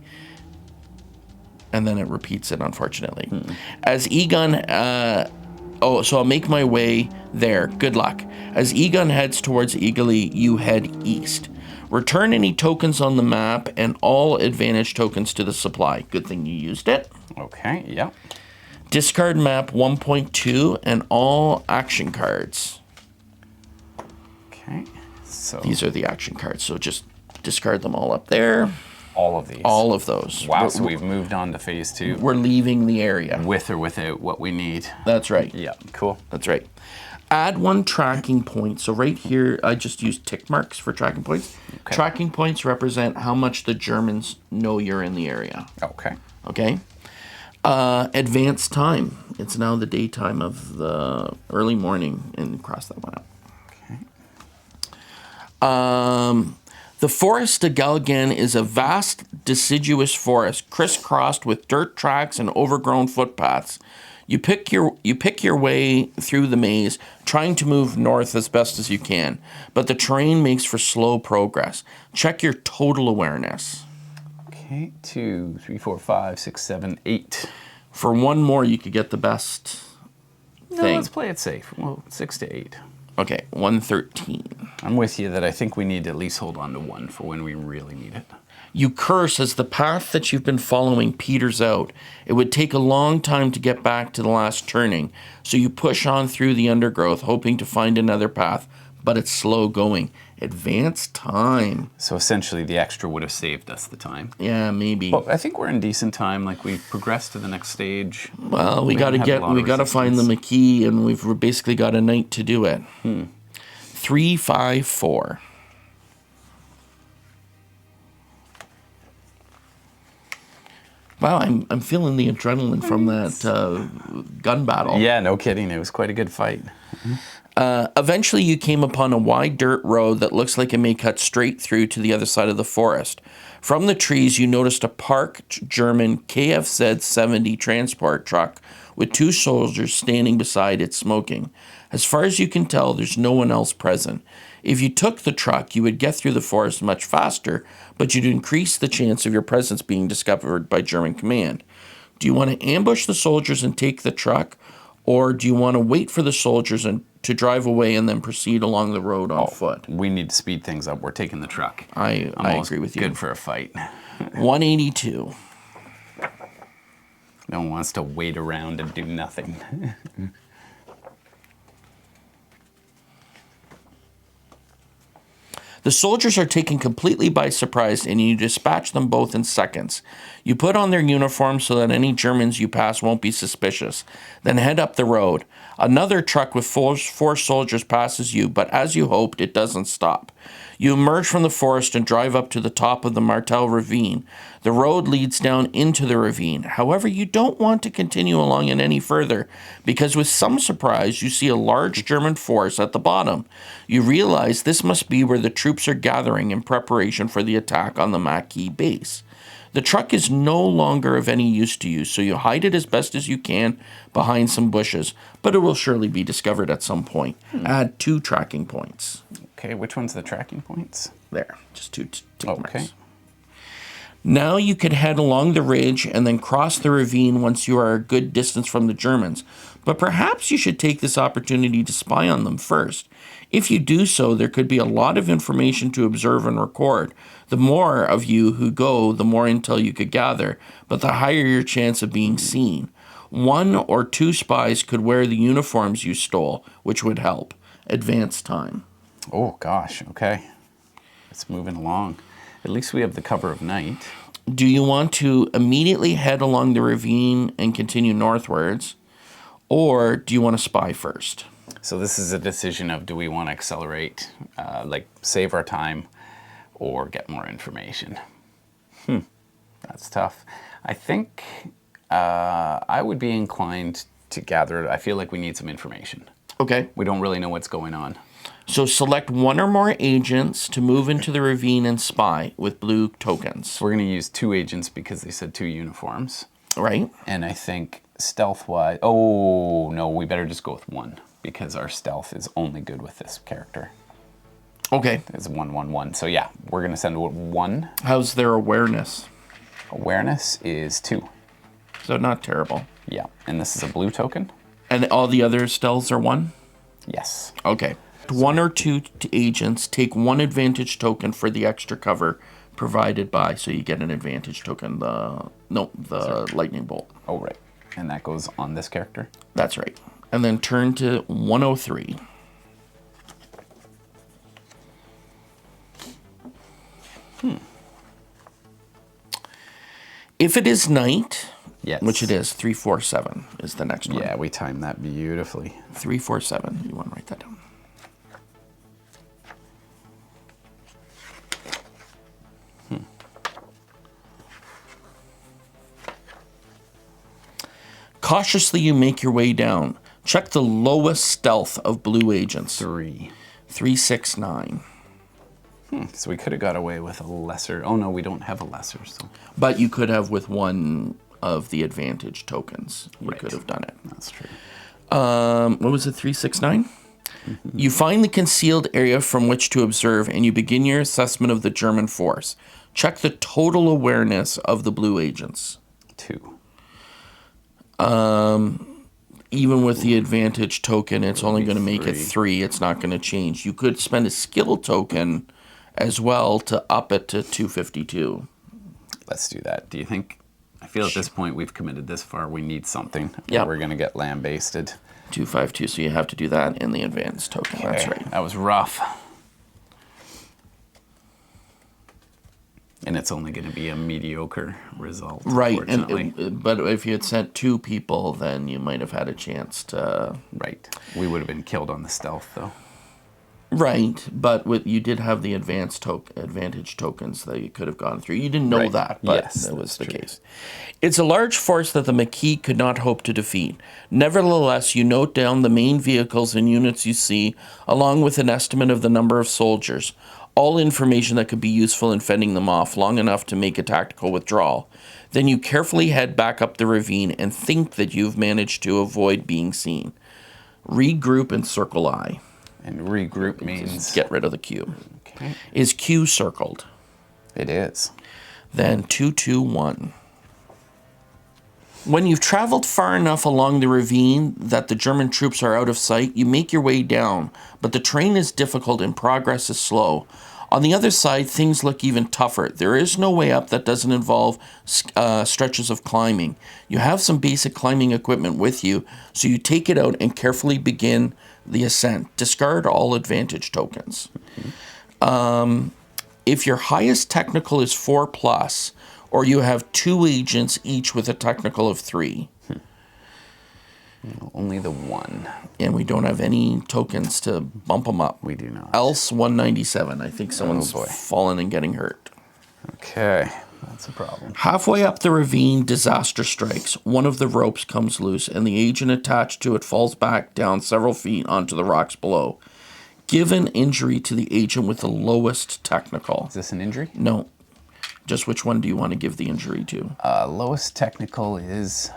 And then it repeats it, unfortunately. As Egon, so I'll make my way there. Good luck. As Egon heads towards Aigle, you head east. Return any tokens on the map and all advantage tokens to the supply. Good thing you used it. Okay, yeah. Discard map 1.2 and all action cards. Okay, so These are the action cards, so just discard them all up there. all of these. All of those. Wow, so we've moved on to phase 2. We're leaving the area. With or without what we need. That's right. Yeah, cool. That's right. Add 1 tracking point. So right here, I just used tick marks for tracking points. Okay. Tracking points represent how much the Germans know you're in the area. Okay. Okay? Advanced time. It's now the daytime of the early morning, and cross that one out. Okay. The Forest de Galgan is a vast, deciduous forest, crisscrossed with dirt tracks and overgrown footpaths. You pick your way through the maze, trying to move north as best as you can, but the terrain makes for slow progress. Check your total awareness. Okay, 2, 3, 4, 5, 6, 7, 8. For 1 more, you could get the best No, thing. let's play it safe. Well, 6 to 8. Okay, 113. I'm with you that I think we need to at least hold on to 1 for when we really need it. You curse as the path that you've been following peters out. It would take a long time to get back to the last turning, so you push on through the undergrowth, hoping to find another path, but it's slow going. Advanced time. So essentially the extra would have saved us the time. Yeah, maybe. But I think we're in decent time. Like we've progressed to the next stage. Well, we got to find the Maquis, and we've basically got a night to do it. 3, 5, 4. Wow, I'm feeling the adrenaline from that gun battle. Yeah, no kidding. It was quite a good fight. Eventually, you came upon a wide dirt road that looks like it may cut straight through to the other side of the forest. From the trees, you noticed a parked German KFZ-70 transport truck with 2 soldiers standing beside it smoking. As far as you can tell, there's no one else present. If you took the truck, you would get through the forest much faster, but you'd increase the chance of your presence being discovered by German command. Do you want to ambush the soldiers and take the truck, or do you want to wait for the soldiers and to drive away and then proceed along the road on foot? We need to speed things up. We're taking the truck. I agree with you. Good for a fight. 182. No one wants to wait around and do nothing. The soldiers are taken completely by surprise, and you dispatch them both in seconds. You put on their uniforms so that any Germans you pass won't be suspicious. Then head up the road. Another truck with four soldiers passes you, but as you hoped, it doesn't stop. You emerge from the forest and drive up to the top of the Martel ravine. The road leads down into the ravine. However, you don't want to continue along it any further, because with some surprise, you see a large German force at the bottom. You realize this must be where the troops are gathering in preparation for the attack on the Maquis base. The truck is no longer of any use to you, so you hide it as best as you can behind some bushes, but it will surely be discovered at some point. Add 2 tracking points. Okay, which one's the tracking points? There, just 2 tick marks. Okay. Now you could head along the ridge and then cross the ravine once you are a good distance from the Germans. But perhaps you should take this opportunity to spy on them first. If you do so, there could be a lot of information to observe and record. The more of you who go, the more intel you could gather, but the higher your chance of being seen. 1 or 2 spies could wear the uniforms you stole, which would help. Advance time. Oh, gosh. Okay. It's moving along. At least we have the cover of night. Do you want to immediately head along the ravine and continue northwards, or do you want to spy first? So this is a decision of do we want to accelerate, like save our time, or get more information? That's tough. I think I would be inclined to gather it. I feel like we need some information. Okay. We don't really know what's going on. So select one or more agents to move into the ravine and spy with blue tokens. So we're going to use 2 agents because they said 2 uniforms. Right. And I think stealth-wise... Oh, no, we better just go with 1 because our stealth is only good with this character. Okay. It's 1-1-1. So yeah, we're going to send 1. How's their awareness? Awareness is 2. So not terrible. Yeah, and this is a blue token? And all the other stealths are 1? Yes. Okay. 1 or 2 agents take 1 advantage token for the extra cover provided by, so you get an advantage token, the lightning bolt. Oh, right. And that goes on this character? That's right. And then turn to 103. If it is night, yes, which it is, 347 is the next one. Yeah, we timed that beautifully. 347. You want to write that down? Cautiously, you make your way down. Check the lowest stealth of blue agents. 3. 369. So we could have got away with a lesser... Oh, no, we don't have a lesser, so... But you could have with 1 of the advantage tokens. You Right. could have done it. That's true. What was it, 369? You find the concealed area from which to observe, and you begin your assessment of the German force. Check the total awareness of the blue agents. 2. Even with the advantage token, it's only going to make it 3. 3. It's not going to change. You could spend a skill token as well to up it to 252. Let's do that. Do you think... I feel at this point we've committed this far. We need something. Yeah. We're going to get lambasted. 252, so you have to do that in the advanced token. That's Okay, right. That was rough. And it's only going to be a mediocre result, Right, unfortunately. but if you had sent 2 people, then you might have had a chance to... Right. We would have been killed on the stealth, though. Right, but you did have the advantage tokens that you could have gone through. You didn't know Right. that, but Yes, that was the that's true. case. It's a large force that the Maquis could not hope to defeat. Nevertheless, you note down the main vehicles and units you see, along with an estimate of the number of soldiers. All information that could be useful in fending them off long enough to make a tactical withdrawal. Then you carefully head back up the ravine and think that you've managed to avoid being seen. Regroup and circle I. And regroup means... Get rid of the Q. Okay. Is Q circled? It is. Then 221. When you've traveled far enough along the ravine that the German troops are out of sight, you make your way down, but the terrain is difficult and progress is slow. On the other side, things look even tougher. There is no way up that doesn't involve stretches of climbing. You have some basic climbing equipment with you, so you take it out and carefully begin the ascent. Discard all advantage tokens. If your highest technical is 4+, or you have 2 agents each with a technical of 3. Only the 1. And we don't have any tokens to bump them up. We do not. Else 197. I think someone's boy. fallen and getting hurt. Okay. That's a problem. Halfway up the ravine, disaster strikes. One of the ropes comes loose, and the agent attached to it falls back down several feet onto the rocks below. Give an injury to the agent with the lowest technical. Is this an injury? No. Just which one do you want to give the injury to? Lowest technical is...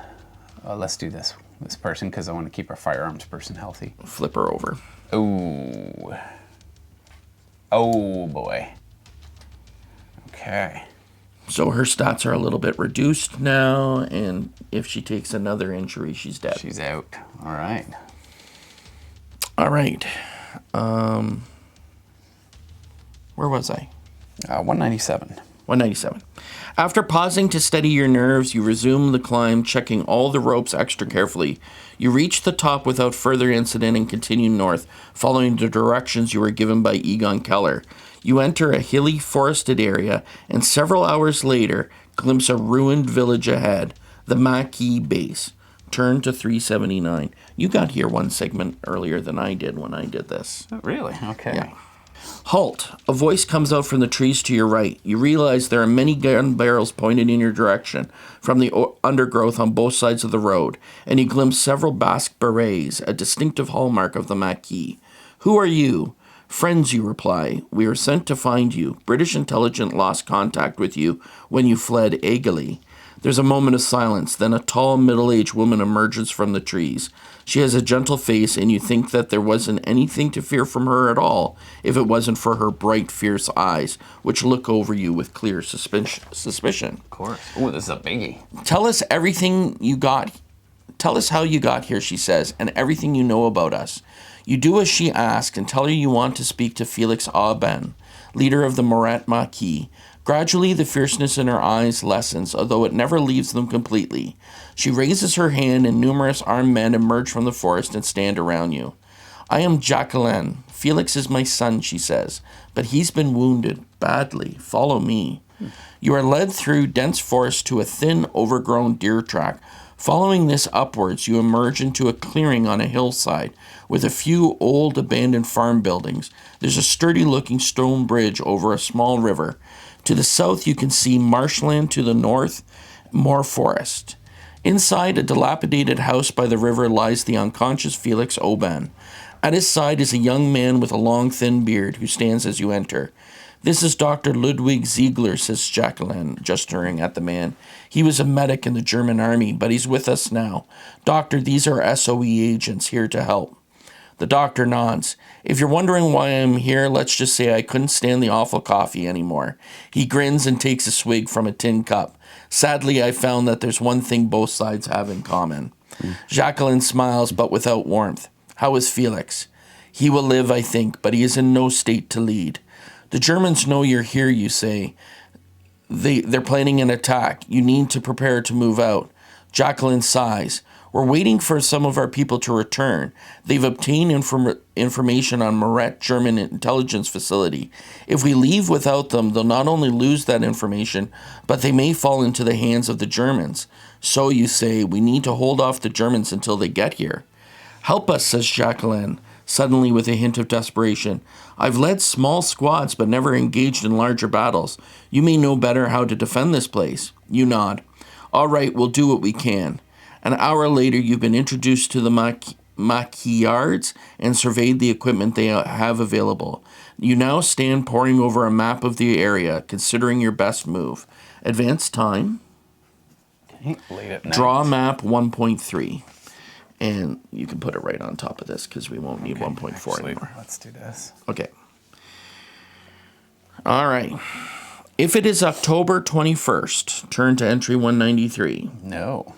let's do this person, because I want to keep our firearms person healthy. Flip her over. Ooh. Oh, boy. Okay. So her stats are a little bit reduced now, and if she takes another injury, she's dead. She's out. All right. All right. Where was I? 197. 197. After pausing to steady your nerves, you resume the climb, checking all the ropes extra carefully. You reach the top without further incident and continue north, following the directions you were given by Egon Keller. You enter a hilly, forested area, and several hours later, glimpse a ruined village ahead, the Maquis base. Turn to 379. You got here one segment earlier than I did when I did this. Oh, really? Okay. Yeah. Halt! A voice comes out from the trees to your right. You realize there are many gun barrels pointed in your direction from the undergrowth on both sides of the road, and you glimpse several Basque berets, a distinctive hallmark of the Maquis. Who are you? Friends, you reply. We are sent to find you. British intelligence lost contact with you when you fled Aigle. There's a moment of silence, then a tall, middle-aged woman emerges from the trees. She has a gentle face, and you think that there wasn't anything to fear from her at all, if it wasn't for her bright, fierce eyes, which look over you with clear suspicion. Of course. Oh, this is a biggie. Tell us everything you got. Tell us how you got here, she says, and everything you know about us. You do as she asks and tell her you want to speak to Felix Aubin, leader of the Morette Maquis. Gradually, the fierceness in her eyes lessens, although it never leaves them completely. She raises her hand, and numerous armed men emerge from the forest and stand around you. I am Jacqueline. Felix is my son, she says, but he's been wounded badly. Follow me. You are led through dense forest to a thin, overgrown deer track. Following this upwards, you emerge into a clearing on a hillside with a few old abandoned farm buildings. There's a sturdy-looking stone bridge over a small river. To the south, you can see marshland. To the north, more forest. Inside a dilapidated house by the river lies the unconscious Felix Aubin. At his side is a young man with a long, thin beard who stands as you enter. This is Dr. Ludwig Ziegler, says Jacqueline, gesturing at the man. He was a medic in the German army, but he's with us now. Doctor, these are SOE agents here to help. The doctor nods. If you're wondering why I'm here, let's just say I couldn't stand the awful coffee anymore. He grins and takes a swig from a tin cup. Sadly, I found that there's one thing both sides have in common. Jacqueline smiles, but without warmth. How is Felix? He will live, I think, but he is in no state to lead. The Germans know you're here, you say. They're planning an attack. You need to prepare to move out. Jacqueline sighs. We're waiting for some of our people to return. They've obtained information on Morette German intelligence facility. If we leave without them, they'll not only lose that information, but they may fall into the hands of the Germans. So, you say, we need to hold off the Germans until they get here. Help us, says Jacqueline, suddenly with a hint of desperation. I've led small squads, but never engaged in larger battles. You may know better how to defend this place. You nod. All right, we'll do what we can. An hour later, you've been introduced to the Maquillards and surveyed the equipment they have available. You now stand poring over a map of the area, considering your best move. Advance time. Okay, late at night. Draw map 1.3. And you can put it right on top of this because we won't need 1.4 anymore. Let's do this. Okay. All right. If it is October 21st, turn to entry 193. No.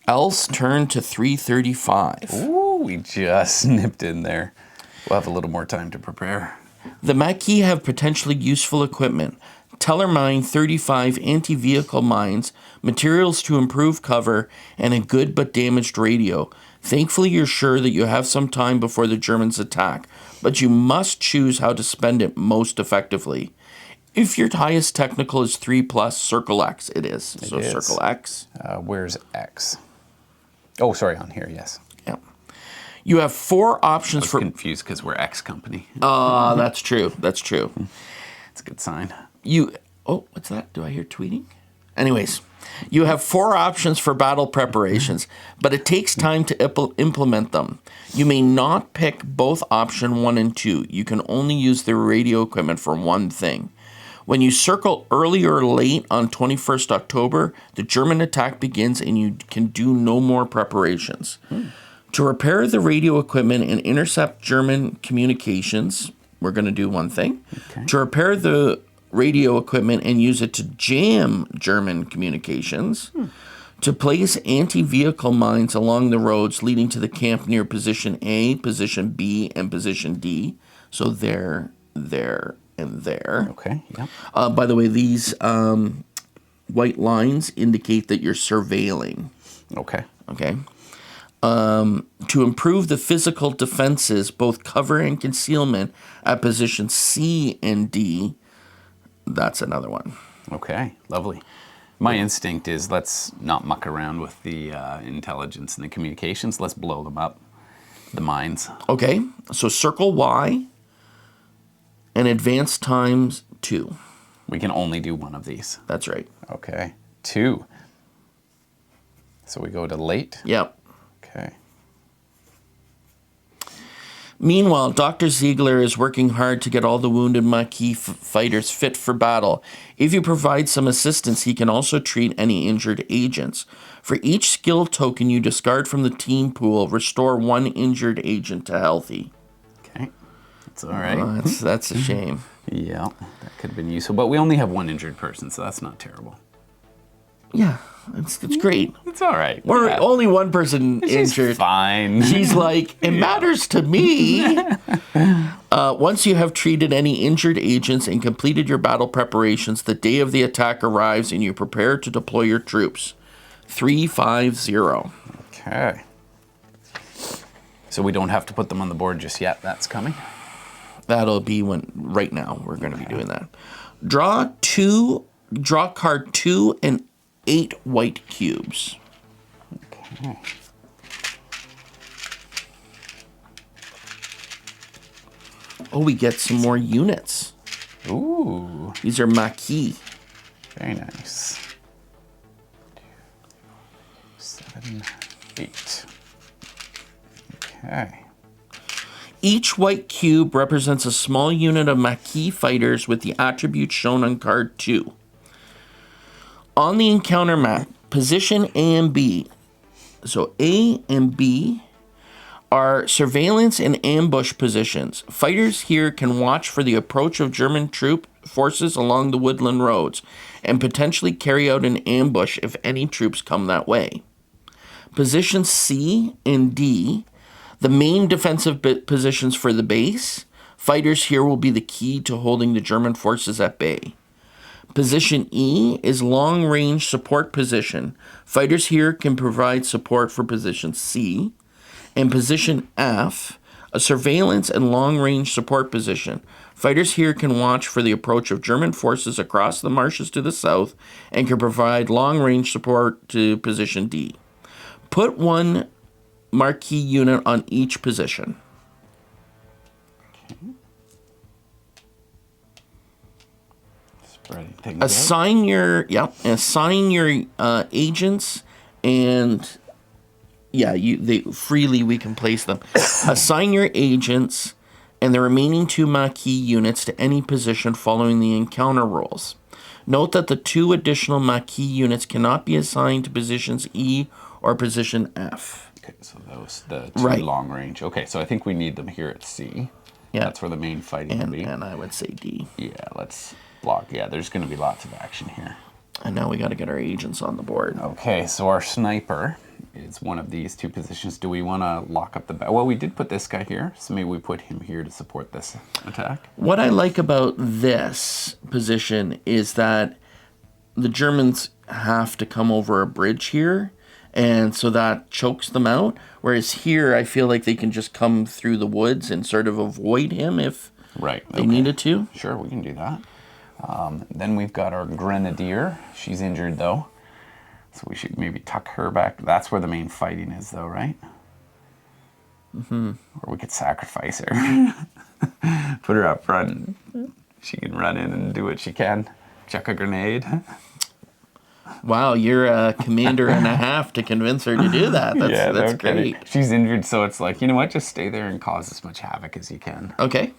Else turn to 335. Ooh, we just nipped in there. We'll have a little more time to prepare. The Maquis have potentially useful equipment. Tellermine 35 anti-vehicle mines, materials to improve cover, and a good but damaged radio. Thankfully, you're sure that you have some time before the Germans attack, but you must choose how to spend it most effectively. If your highest technical is 3+, circle X it is. So circle X. Where's X? Oh, sorry, on here, yes. Yeah. You have 4 options for... confused because we're X company. That's true. That's true. It's a good sign. Oh, what's that? Do I hear tweeting? Anyways, you have 4 options for battle preparations, but it takes time to implement them. You may not pick both option 1 and 2. You can only use the radio equipment for one thing. When you circle early or late on 21st October, the German attack begins and you can do no more preparations. To repair the radio equipment and intercept German communications, we're going to do one thing. Okay. To repair the radio equipment and use it to jam German communications. To place anti-vehicle mines along the roads leading to the camp near position A, position B, and position D. So there, and there. Okay, yeah. By the way, these white lines indicate that you're surveilling. Okay. Okay. To improve the physical defenses, both cover and concealment at position C and D. That's another one. Okay, lovely. My instinct is let's not muck around with the intelligence and the communications. Let's blow them up, the mines. Okay, so circle Y And advance times 2. We can only do one of these. That's right. Okay. 2. So we go to late. Yep. Okay. Meanwhile, Dr. Ziegler is working hard to get all the wounded Maquis fighters fit for battle. If you provide some assistance, he can also treat any injured agents. For each skill token you discard from the team pool, restore 1 injured agent to healthy. Okay. That's all right. That's a shame. Yeah, that could have been useful. But we only have 1 injured person, so that's not terrible. Yeah, it's great. It's all right. We're only 1 person She's injured. fine. She's like, it matters to me. Once you have treated any injured agents and completed your battle preparations, the day of the attack arrives and you prepare to deploy your troops. 350. Okay. So we don't have to put them on the board just yet. That's coming. That'll be right now we're going to be doing that. Draw card 2 and 8 white cubes. Okay. Oh, we get some more units. Ooh. These are Maquis. Very nice. 7, 8. Okay. Each white cube represents a small unit of Maquis fighters with the attributes shown on card 2. On the encounter map, position A and B, so A and B are surveillance and ambush positions. Fighters here can watch for the approach of German troop forces along the woodland roads and potentially carry out an ambush if any troops come that way. Position C and D, the main defensive positions for the base. Fighters here will be the key to holding the German forces at bay. Position E is long-range support position. Fighters here can provide support for position C. And position F, a surveillance and long-range support position. Fighters here can watch for the approach of German forces across the marshes to the south and can provide long-range support to position D. Put 1 Maquis unit on each position. Okay. Spreading things Assign your agents, and freely we can place them. Assign your agents and the remaining 2 Maquis units to any position following the encounter rules. Note that the 2 additional Maquis units cannot be assigned to positions E or position F. Okay, so those the 2 long range. Okay, so I think we need them here at C. Yeah, that's where the main fighting will be. And I would say D. Yeah, let's block. Yeah, there's going to be lots of action here. And now we got to get our agents on the board. Okay, so our sniper is one of these 2 positions. Do we want to lock up the back? Well, we did put this guy here, so maybe we put him here to support this attack. What I like about this position is that the Germans have to come over a bridge here, and so that chokes them out. Whereas here, I feel like they can just come through the woods and sort of avoid him if they needed to. Sure, we can do that. Then we've got our grenadier. She's injured, though. So we should maybe tuck her back. That's where the main fighting is, though, right? Mm-hmm. Or we could sacrifice her. Put her up front. She can run in and do what she can. Chuck a grenade. Wow, you're a commander and a half to convince her to do that. That's great. She's injured, so it's like, you know what? Just stay there and cause as much havoc as you can. Okay.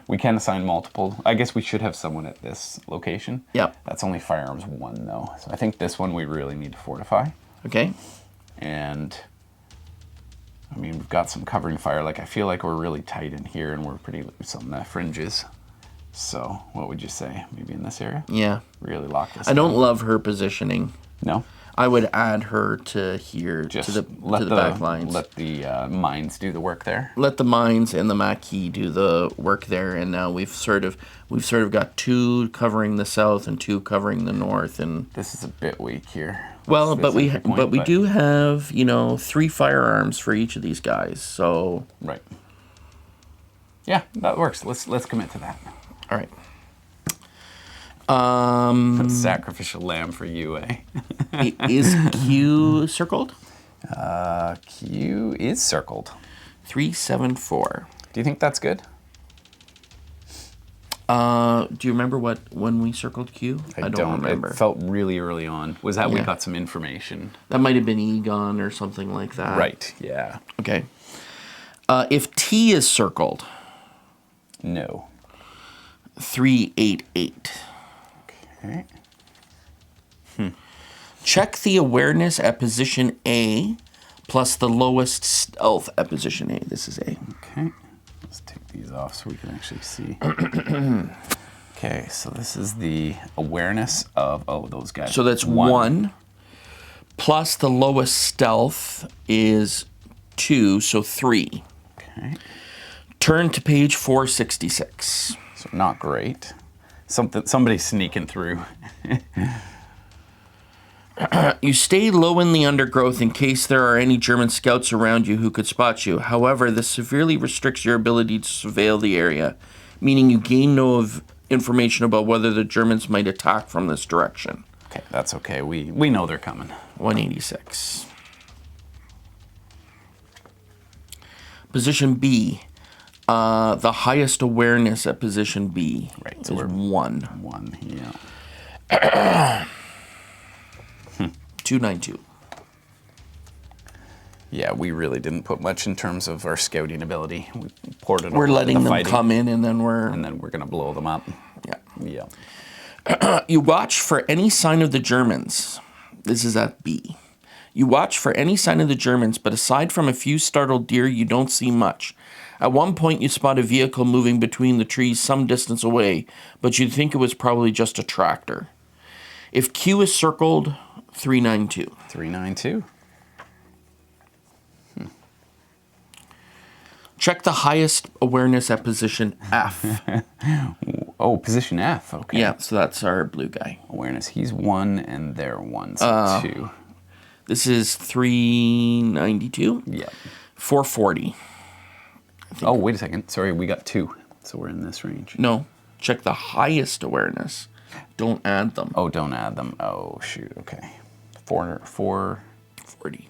We can assign multiple. I guess we should have someone at this location. Yep. That's only firearms 1, though. So I think this one we really need to fortify. Okay. And, I mean, we've got some covering fire. Like, I feel like we're really tight in here, and we're pretty loose on the fringes. So, what would you say? Maybe in this area? Yeah. Really lock this I don't love her positioning. No? I would add her to here, just to the back lines. Let the mines do the work there. Let the mines and the Maquis do the work there, and now we've sort of got 2 covering the south and 2 covering the north, and this is a bit weak here. Well, but we do have 3 firearms for each of these guys, so right. Yeah, that works. Let's commit to that. All right. Sacrificial lamb for you, eh? Is Q circled? Q is circled. 374. Do you think that's good? Do you remember when we circled Q? I don't remember. It felt really early on. Was that we got some information? That might have been Egon or something like that. Right, yeah. Okay. If T is circled. No. 388. Okay. Check the awareness at position A plus the lowest stealth at position A. This is A. Okay. Let's take these off so we can actually see. Okay, so this is the awareness of, those guys. So that's 1 plus the lowest stealth is 2, so 3. Okay. Turn to page 466. So not great. Somebody's sneaking through. You stay low in the undergrowth in case there are any German scouts around you who could spot you. However, this severely restricts your ability to surveil the area, meaning you gain no information about whether the Germans might attack from this direction. Okay, that's okay. We know they're coming. 186. Position B. The highest awareness at position B so is we're 1. 1, yeah. 292. Yeah, we really didn't put much in terms of our scouting ability. We poured it. We're letting them fighting, come in, and then we're gonna blow them up. Yeah. Yeah. You watch for any sign of the Germans. This is at B. You watch for any sign of the Germans, but aside from a few startled deer, you don't see much. At one point, you spot a vehicle moving between the trees some distance away, but you'd think it was probably just a tractor. If Q is circled, 392. 392. Check the highest awareness at position F. Oh, position F. Okay. Yeah, so that's our blue guy. Awareness. He's 1 and they're 1, so 2. This is 392. Yeah. 440. Oh, wait a second. Sorry, we got 2. So we're in this range. No. Check the highest awareness. Don't add them. Oh, don't add them. Oh, shoot. Okay. 440.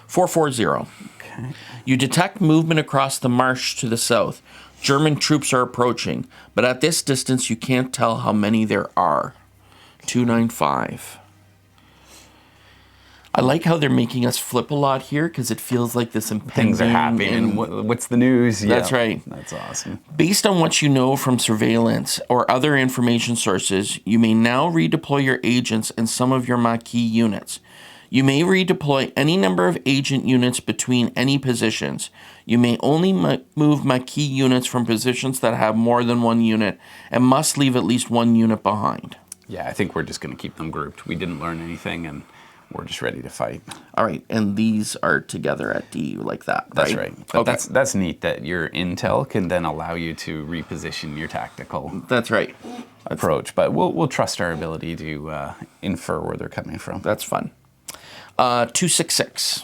440. Okay. You detect movement across the marsh to the south. German troops are approaching, but at this distance you can't tell how many there are. 295. I like how they're making us flip a lot here because it feels like this impending... Things are happening. What's the news? That's right. That's awesome. Based on what you know from surveillance or other information sources, you may now redeploy your agents and some of your Maquis units. You may redeploy any number of agent units between any positions. You may only move Maquis units from positions that have more than one unit and must leave at least one unit behind. Yeah, I think we're just going to keep them grouped. We didn't learn anything, and we're just ready to fight. All right, and these are together at D like that, right? That's right. But that's neat that your intel can then allow you to reposition your tactical That's right. approach. But we'll trust our ability to infer where they're coming from. That's fun. 266.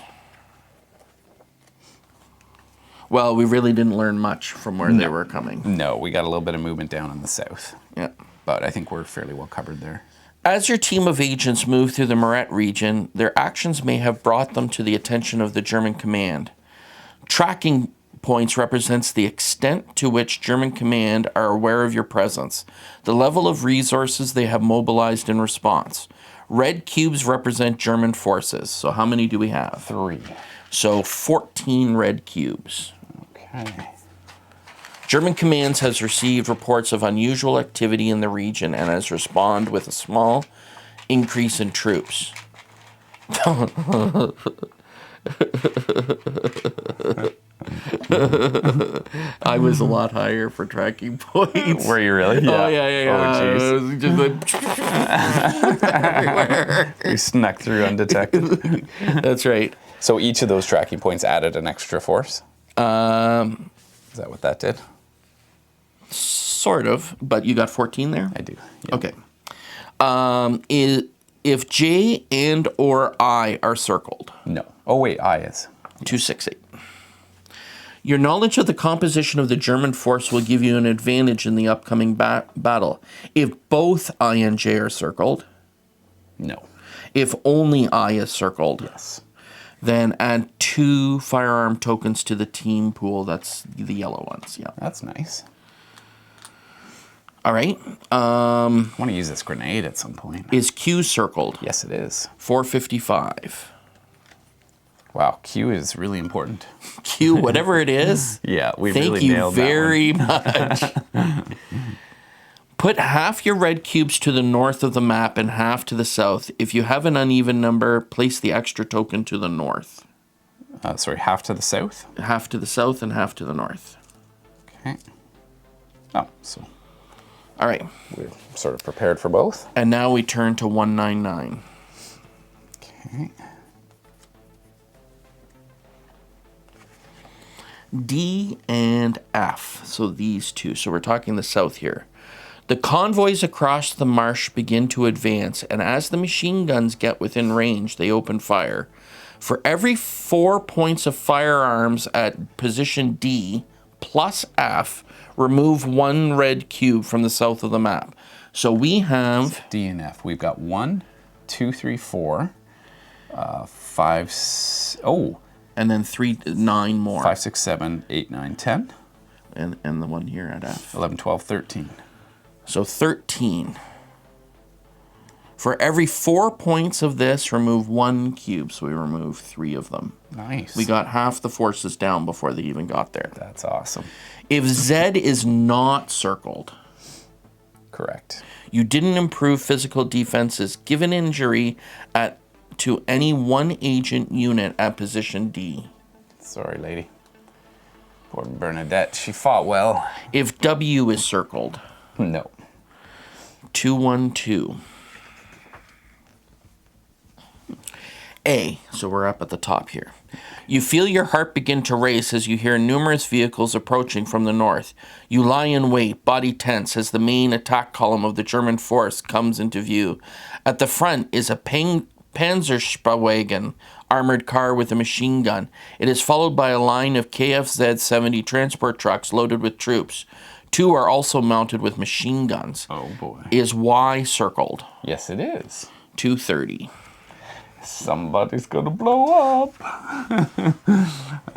Well, we really didn't learn much from where they were coming. No, we got a little bit of movement down in the south. Yeah. But I think we're fairly well covered there. As your team of agents move through the Morette region, their actions may have brought them to the attention of the German command. Tracking points represents the extent to which German command are aware of your presence, the level of resources they have mobilized in response. Red cubes represent German forces. So how many do we have? 3. So 14 red cubes. Okay. German commands has received reports of unusual activity in the region and has responded with a small increase in troops. I was a lot higher for tracking points. Were you really? Yeah. Oh, yeah. Oh, jeez. Just like everywhere. We snuck through undetected. That's right. So each of those tracking points added an extra force? Is that what that did? Sort of, but you got 14 there? I do. Yeah. Okay. If J and or I are circled. No. Oh, wait, I is. 268. Your knowledge of the composition of the German force will give you an advantage in the upcoming battle. If both I and J are circled. No. If only I is circled. Yes. Then add 2 firearm tokens to the team pool. That's the yellow ones. Yeah. That's nice. All right. I want to use this grenade at some point. Is Q circled? Yes, it is. 455. Wow, Q is really important. Q, whatever it is. Yeah, we thank really you nailed very that one. much. Put half your red cubes to the north of the map and half to the south. If you have an uneven number, place the extra token to the north. Sorry, half to the south? Half to the south and half to the north. Okay. Oh, so All right. we're sort of prepared for both. And now we turn to 199. Okay. D and F. So these two. So we're talking the south here. The convoys across the marsh begin to advance, and as the machine guns get within range, they open fire. For every 4 points of firearms at position D plus F, remove 1 red cube from the south of the map. So we have D and F. We've got 1, 2, 3, 4, 5. and then 9 more. 5, 6, 7, 8, 9, 10. And the one here at F. 11, 12, 13. So 13. For every 4 points of this, remove 1 cube. So we remove 3 of them. Nice. We got half the forces down before they even got there. That's awesome. If Z is not circled, Correct. you didn't improve physical defenses. Give an injury to any one agent unit at position D. Sorry, lady. Poor Bernadette. She fought well. If W is circled, No. 212. A, so we're up at the top here. You feel your heart begin to race as you hear numerous vehicles approaching from the north. You lie in wait, body tense, as the main attack column of the German force comes into view. At the front is a Panzerwagen, armored car with a machine gun. It is followed by a line of KFZ-70 transport trucks loaded with troops. 2 are also mounted with machine guns. Oh, boy. Is Y circled? Yes, it is. 230. Somebody's gonna blow up. I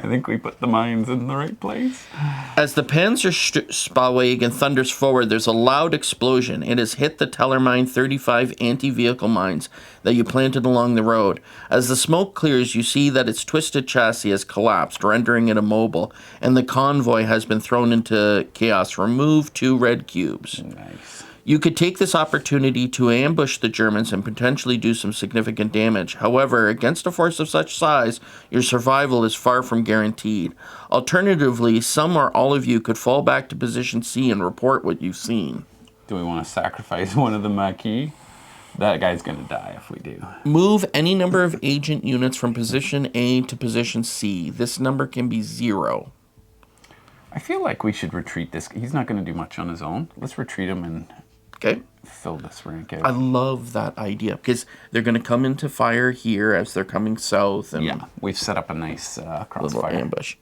think we put the mines in the right place. As the Panzerwagen thunders forward, there's a loud explosion. It has hit the Tellermine 35 anti-vehicle mines that you planted along the road. As the smoke clears, you see that its twisted chassis has collapsed, rendering it immobile, and the convoy has been thrown into chaos. Remove 2 red cubes. Nice. You could take this opportunity to ambush the Germans and potentially do some significant damage. However, against a force of such size, your survival is far from guaranteed. Alternatively, some or all of you could fall back to position C and report what you've seen. Do we want to sacrifice one of the Maquis? That guy's gonna die if we do. Move any number of agent units from position A to position C. This number can be 0. I feel like we should retreat this. He's not gonna do much on his own. Let's retreat him and Okay? fill this rank out. I love that idea because they're going to come into fire here as they're coming south. And Yeah, we've set up a nice little crossfire. ambush.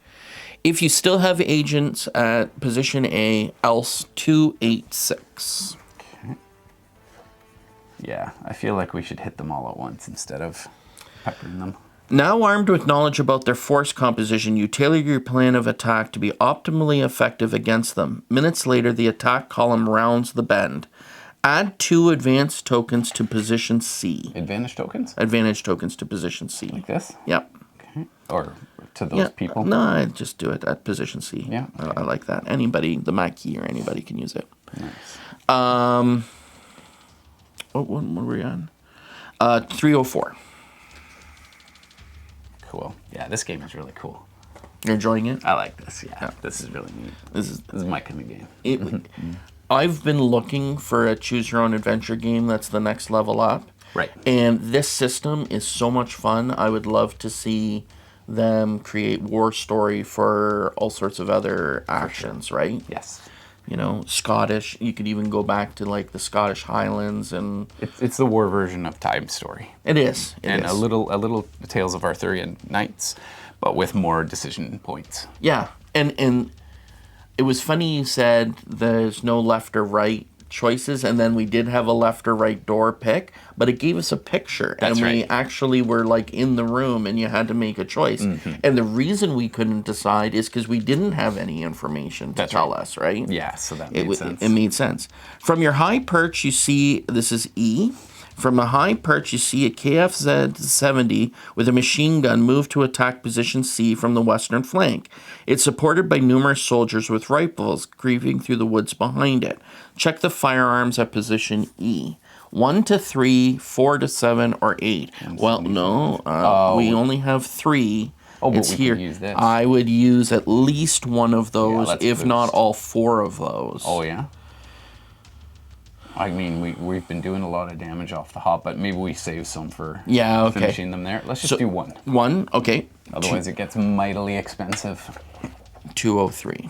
If you still have agents at position A, else 286. Okay. Yeah, I feel like we should hit them all at once instead of peppering them. Now armed with knowledge about their force composition, you tailor your plan of attack to be optimally effective against them. Minutes later, the attack column rounds the bend. Add 2 advanced tokens to position C. Advantage tokens? Advantage tokens to position C. Like this? Yep. Okay. Or to those people? No, I just do it at position C. Yeah. I like that. Anybody, the Maquis or anybody can use it. Nice. What were we on? 304. Cool. Yeah, this game is really cool. You're enjoying it? I like this. Yeah, this is really neat. This is my kind of game. I've been looking for a choose your own adventure game that's the next level up. Right. And this system is so much fun. I would love to see them create War Story for all sorts of other actions, right? Yes. You know, Scottish. You could even go back to like the Scottish Highlands, and It's the war version of Time Story. it is. And a little Tales of Arthurian Knights, but with more decision points. Yeah, and it was funny you said there's no left or right choices, and then we did have a left or right door pick, but it gave us a picture. That's and we right. actually were like in the room and you had to make a choice. And the reason we couldn't decide is because we didn't have any information to tell us, right? Yeah, so that made sense. It made sense. From your high perch, you see, this is E. From a high perch, you see a KFZ-70 with a machine gun move to attack position C from the western flank. It's supported by numerous soldiers with rifles creeping through the woods behind it. Check the firearms at position E. 1 to 3, 4 to 7, or 8. Well, no, we only have 3. Oh, but it's we here. can use this. I would use at least one of those, let's if boost. not all 4 of those. Oh, yeah? I mean, we've been doing a lot of damage off the hop, but maybe we save some for finishing them there. Let's just do 1. 1, okay. Otherwise, it gets mightily expensive. 203.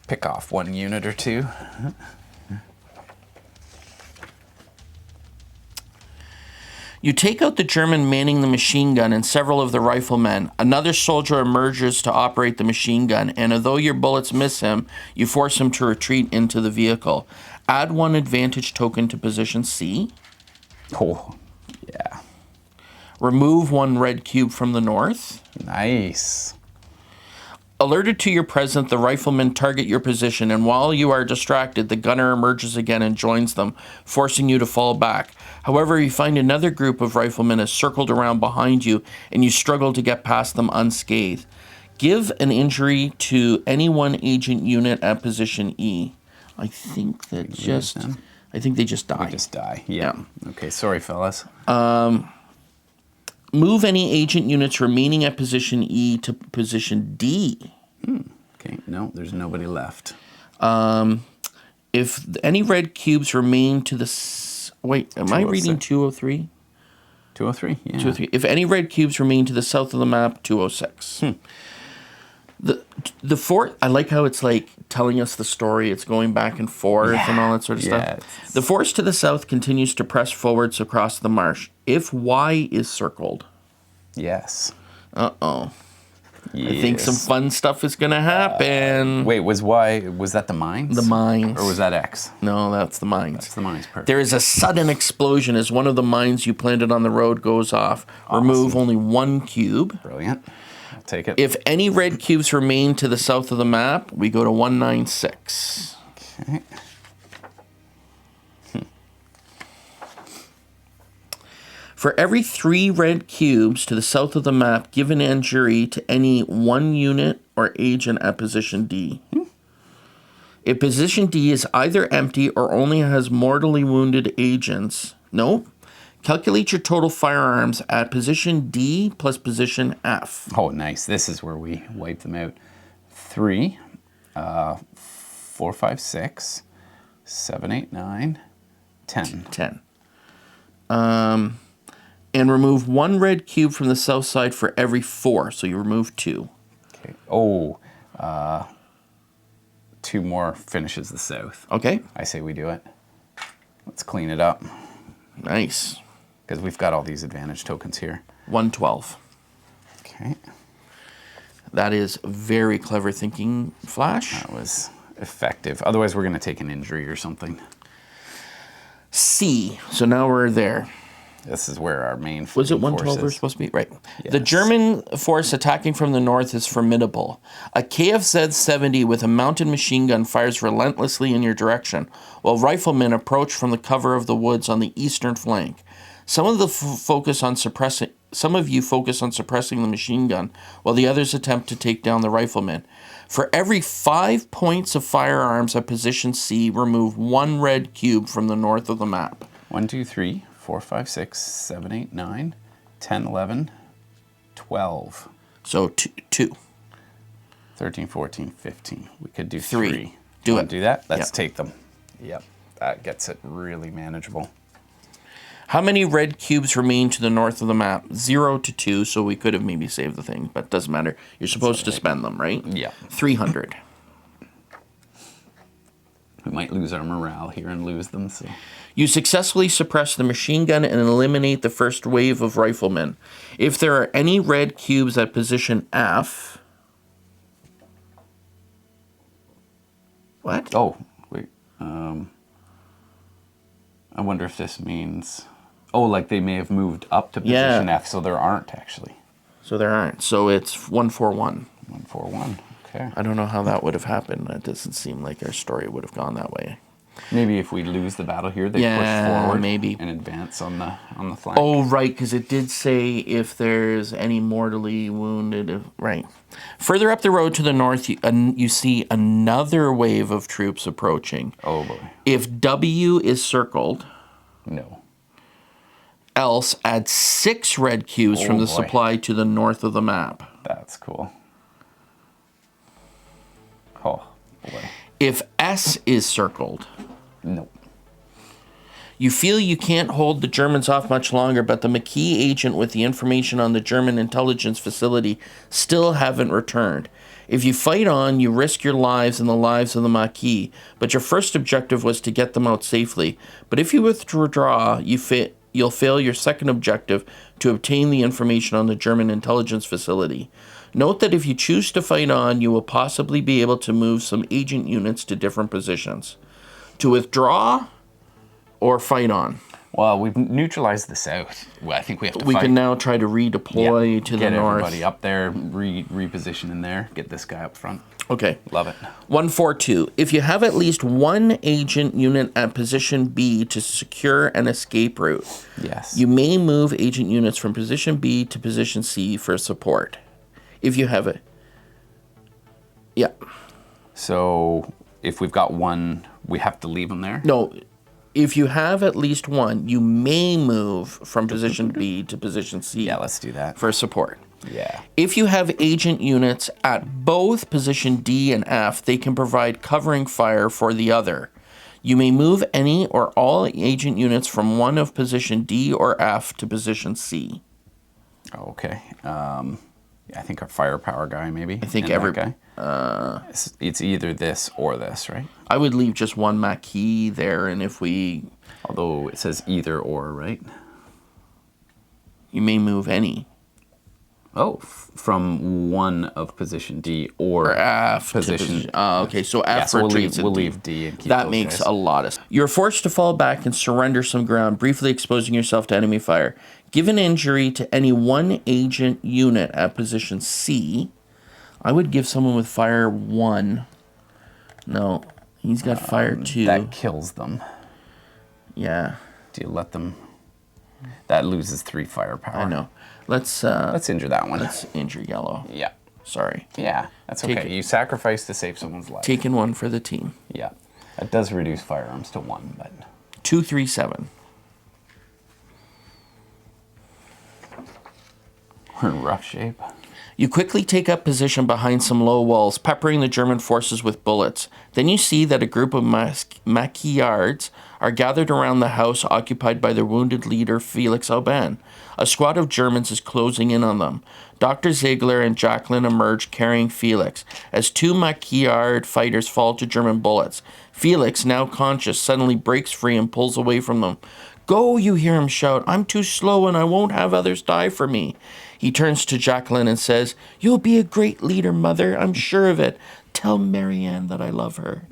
Pick off 1 unit or 2. You take out the German manning the machine gun and several of the riflemen. Another soldier emerges to operate the machine gun, and although your bullets miss him, you force him to retreat into the vehicle. Add 1 advantage token to position C. Oh, yeah. Remove 1 red cube from the north. Nice. Alerted to your presence, the riflemen target your position, and while you are distracted, the gunner emerges again and joins them, forcing you to fall back. However, you find another group of riflemen has circled around behind you, and you struggle to get past them unscathed. Give an injury to any 1 agent unit at position E. I think that I think they just die. They just die. Yeah. Okay, sorry, fellas. Move any agent units remaining at position E to position D. Okay, no, there's nobody left. If any red cubes remain to the... Wait, am I reading 203? 203, yeah. 203. If any red cubes remain to the south of the map, 206. The fort, I like how it's like telling us the story. It's going back and forth and all that sort of stuff. The force to the south continues to press forwards across the marsh. If Y is circled. Yes. Uh-oh. Yes. I think some fun stuff is going to happen. Wait, was that the mines? The mines. Or was that X? No, that's the mines. That's the mines, perfect. There is a sudden explosion as one of the mines you planted on the road goes off. Remove only 1 cube. Brilliant. I'll take it. If any red cubes remain to the south of the map, we go to 196. Okay. For every 3 red cubes to the south of the map, give an injury to any 1 unit or agent at position D. If position D is either empty or only has mortally wounded agents, calculate your total firearms at position D plus position F. Oh, nice. This is where we wipe them out. 3, 4, 5, 6, 7, 8, 9, 10. 10. And remove 1 red cube from the south side for every 4. So you remove 2. Okay. Oh, 2 more finishes the south. Okay. I say we do it. Let's clean it up. Nice. Because we've got all these advantage tokens here. 112. Okay. That is very clever thinking, Flash. That was effective. Otherwise, we're going to take an injury or something. C. So now we're there. This is where our main Was it 112 force we're is. supposed to be? Right. Yes. The German force attacking from the north is formidable. A KFZ-70 with a mounted machine gun fires relentlessly in your direction, while riflemen approach from the cover of the woods on the eastern flank. Some of you focus on suppressing the machine gun, while the others attempt to take down the riflemen. For every 5 points of firearms at position C, remove 1 red cube from the north of the map. 1, 2, 3, 4, 5, 6, 7, 8, 9, 10, 11, 12. So 2. 13, 14, 15. We could do 3. 3. Do Wanna it. Do that? Let's Yep. take them. Yep. That gets it really manageable. How many red cubes remain to the north of the map? 0 to 2, so we could have maybe saved the thing, but doesn't matter. You're supposed to spend them, right? Yeah. 300. We might lose our morale here and lose them. So You successfully suppress the machine gun and eliminate the first wave of riflemen. If there are any red cubes at position F... What? Oh, wait. I wonder if this means... Oh, like they may have moved up to position F, so there aren't actually. So there aren't. So it's 141. 141. Okay. I don't know how that would have happened. It doesn't seem like our story would have gone that way. Maybe if we lose the battle here, they push forward maybe. and advance on the flank. Oh, right, because it did say if there's any mortally wounded. Right. Further up the road to the north, you see another wave of troops approaching. Oh, boy. If W is circled... No. Else add 6 red cubes from the supply to the north of the map. That's cool. Oh, boy. If S is circled... No. You feel you can't hold the Germans off much longer, but the Maquis agent with the information on the German intelligence facility still haven't returned. If you fight on, you risk your lives and the lives of the Maquis, but your first objective was to get them out safely. But if you withdraw, you'll fail your second objective to obtain the information on the German intelligence facility. Note that if you choose to fight on, you will possibly be able to move some agent units to different positions. To withdraw or fight on? Well, we've neutralized the south. Well, I think we have to We fight. can now try to redeploy to the north. Get everybody up there, reposition in there, get this guy up front. Okay. Love it. 142. If you have at least one agent unit at position B to secure an escape route, yes, you may move agent units from position B to position C for support. If you have it. Yeah. So if we've got one, we have to leave them there? No. If you have at least one, you may move from position B to position C. Yeah, let's do that. For support. Yeah. If you have agent units at both position D and F, they can provide covering fire for the other. You may move any or all agent units from one of position D or F to position C. Okay. I think our firepower guy, maybe. I think every guy. It's either this or this, right? I would leave just one Maquis there, and if we... Although it says either or, right? You may move any. Oh, from one of position D or F position. Okay, so F so retreats. we'll leave D and keep that those makes guys. a lot of sense. You're forced to fall back and surrender some ground, briefly exposing yourself to enemy fire. Give an injury to any one agent unit at position C. I would give someone with fire 1. No, he's got fire 2. That kills them. Yeah. Do you let them? That loses 3 firepower. I know. Let's injure that one. Let's injure yellow. Yeah. Sorry. Yeah, that's okay. You sacrifice to save someone's life. Taking 1 for the team. Yeah. That does reduce firearms to 1, but 237. we're in rough shape. You quickly take up position behind some low walls, peppering the German forces with bullets. Then you see that a group of Maquisards are gathered around the house occupied by their wounded leader, Felix Aubin. A squad of Germans is closing in on them. Dr. Ziegler and Jacqueline emerge carrying Felix, as 2 Maquisard fighters fall to German bullets. Felix, now conscious, suddenly breaks free and pulls away from them. "Go," you hear him shout. "I'm too slow and I won't have others die for me." He turns to Jacqueline and says, "You'll be a great leader, Mother. I'm sure of it. Tell Marianne that I love her."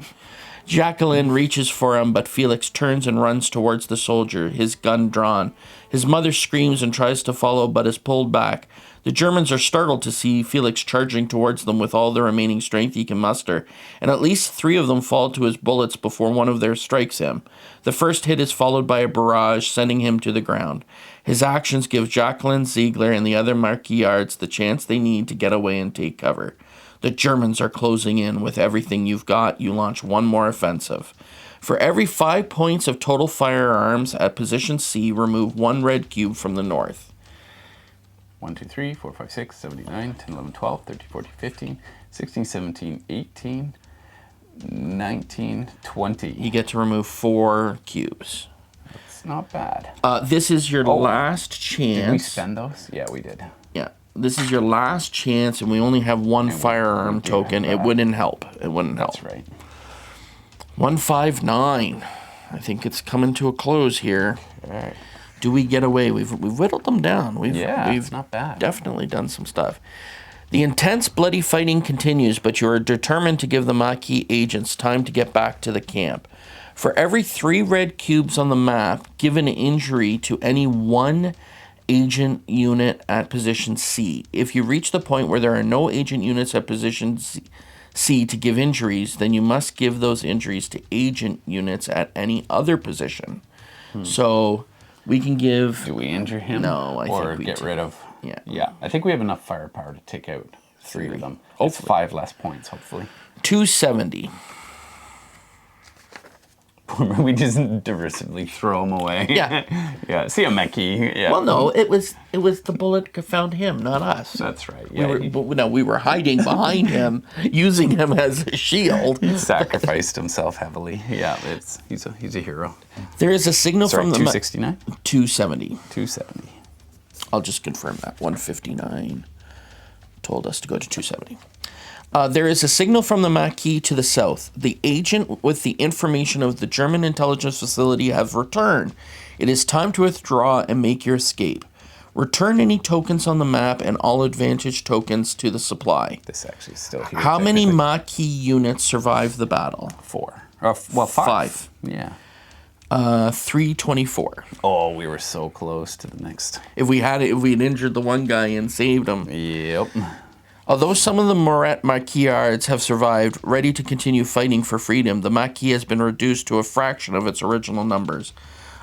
Jacqueline reaches for him, but Felix turns and runs towards the soldier, his gun drawn. His mother screams and tries to follow, but is pulled back. The Germans are startled to see Felix charging towards them with all the remaining strength he can muster, and at least 3 of them fall to his bullets before one of theirs strikes him. The first hit is followed by a barrage, sending him to the ground. His actions give Jacqueline, Ziegler, and the other Maquisards the chance they need to get away and take cover. The Germans are closing in. With everything you've got, you launch one more offensive. For every 5 points of total firearms at position C, remove 1 red cube from the north. 1, 2, 3, 4, 5, 6, 7, 8, 9, 10, 11, 12, 13, 14, 15, 16, 17, 18, 19, 20. You get to remove 4 cubes. It's not bad. This is your last chance. Did we spend those? Yeah, we did. Yeah. This is your last chance, and we only have 1 firearm token. It wouldn't help. It wouldn't help. That's right. 159. I think it's coming to a close here. All right. Do we get away? We've whittled them down. We've it's not bad. Definitely done some stuff. The intense bloody fighting continues, but you are determined to give the Maquis agents time to get back to the camp. For every 3 red cubes on the map, give an injury to any one agent unit at position C. If you reach the point where there are no agent units at position C to give injuries, then you must give those injuries to agent units at any other position. So we can give... Do we injure him? No, I or think we get rid of... Yeah. Yeah, I think we have enough firepower to take out 3 of them. It's Hopefully. 5 less points, hopefully. 270. We just derisively throw him away. Yeah. Yeah, see a Maquis. Yeah. Well, no, it was the bullet that found him, not us. That's right. Yeah, We were hiding behind him, using him as a shield. he sacrificed himself heavily. Yeah, he's a hero. There is a signal Sorry, from the 269? 270. 270. I'll just confirm that. 159 told us to go to 270. There is a signal from the Maquis to the south. The agent with the information of the German intelligence facility have returned. It is time to withdraw and make your escape. Return any tokens on the map and all advantage tokens to the supply. This actually is still here. How many Maquis units survived the battle? 4. Well, 5. Yeah. 324. Oh, we were so close to the next. If we had injured the one guy and saved him. Yep. Although some of the Morette Maquisards have survived, ready to continue fighting for freedom, the Maquis has been reduced to a fraction of its original numbers.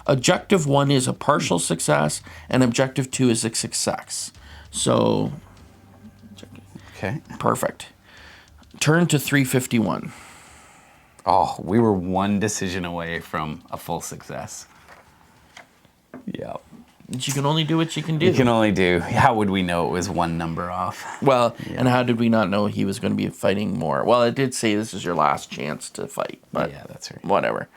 Objective 1 is a partial success, and Objective 2 is a success. So, Okay. perfect. Turn to 351. Oh, we were 1 decision away from a full success. Yeah. You can only do what you can do. You can only do. How would we know it was 1 number off? Well, and how did we not know he was going to be fighting more? Well, it did say this is your last chance to fight, but Yeah, that's right. whatever.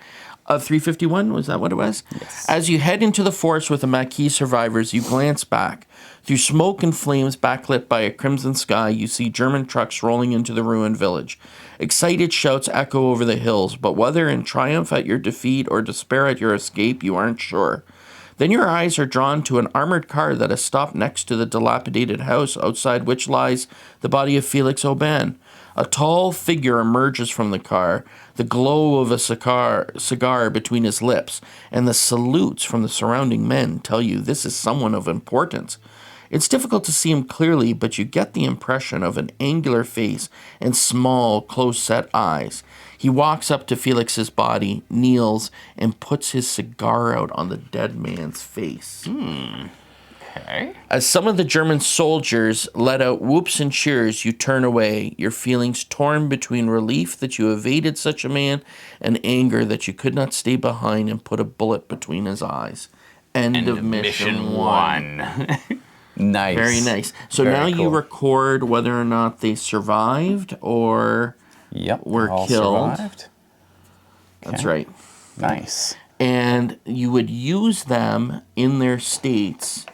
351, was that what it was? Yes. As you head into the forest with the Maquis survivors, you glance back. Through smoke and flames backlit by a crimson sky, you see German trucks rolling into the ruined village. Excited shouts echo over the hills, but whether in triumph at your defeat or despair at your escape, you aren't sure. Then your eyes are drawn to an armored car that has stopped next to the dilapidated house outside which lies the body of Felix Aubin. A tall figure emerges from the car, the glow of a cigar between his lips, and the salutes from the surrounding men tell you this is someone of importance. It's difficult to see him clearly, but you get the impression of an angular face and small, close-set eyes. He walks up to Felix's body, kneels, and puts his cigar out on the dead man's face. Okay. As some of the German soldiers let out whoops and cheers, you turn away, your feelings torn between relief that you evaded such a man and anger that you could not stay behind and put a bullet between his eyes. End of mission 1. Nice. Very nice. So Very now you cool. record whether or not they survived or were all killed. survived. That's Okay. right. Nice. And you would use them in their states.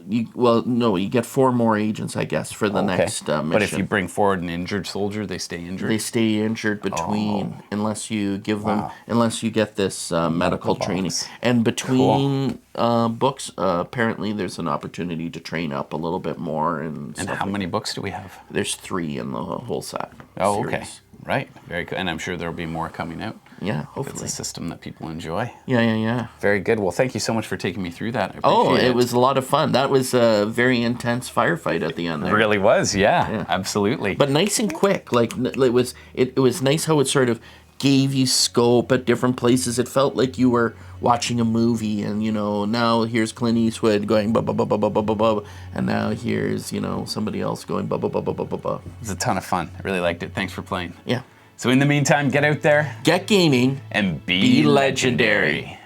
You get 4 more agents, I guess, for the next mission. But if you bring forward an injured soldier, they stay injured. They stay injured between, unless you give them, unless you get this medical training. box. And between books, apparently there's an opportunity to train up a little bit more. And how many books do we have? There's 3 in the whole set. Oh, okay. series. Right. Very good. And I'm sure there'll be more coming out. Yeah, It's hopefully. a system that people enjoy. Yeah. Very good. Well, thank you so much for taking me through that. I Oh, appreciate it was a lot of fun. That was a very intense firefight at the end It there. really was. Yeah. Absolutely. But nice and quick. Like it was nice how it sort of gave you scope at different places. It felt like you were watching a movie, and now here's Clint Eastwood going ba ba ba ba ba ba ba ba, and now here's somebody else going ba ba ba ba ba ba ba. It was a ton of fun. I really liked it. Thanks for playing. Yeah. So in the meantime, get out there Get gaming and be legendary.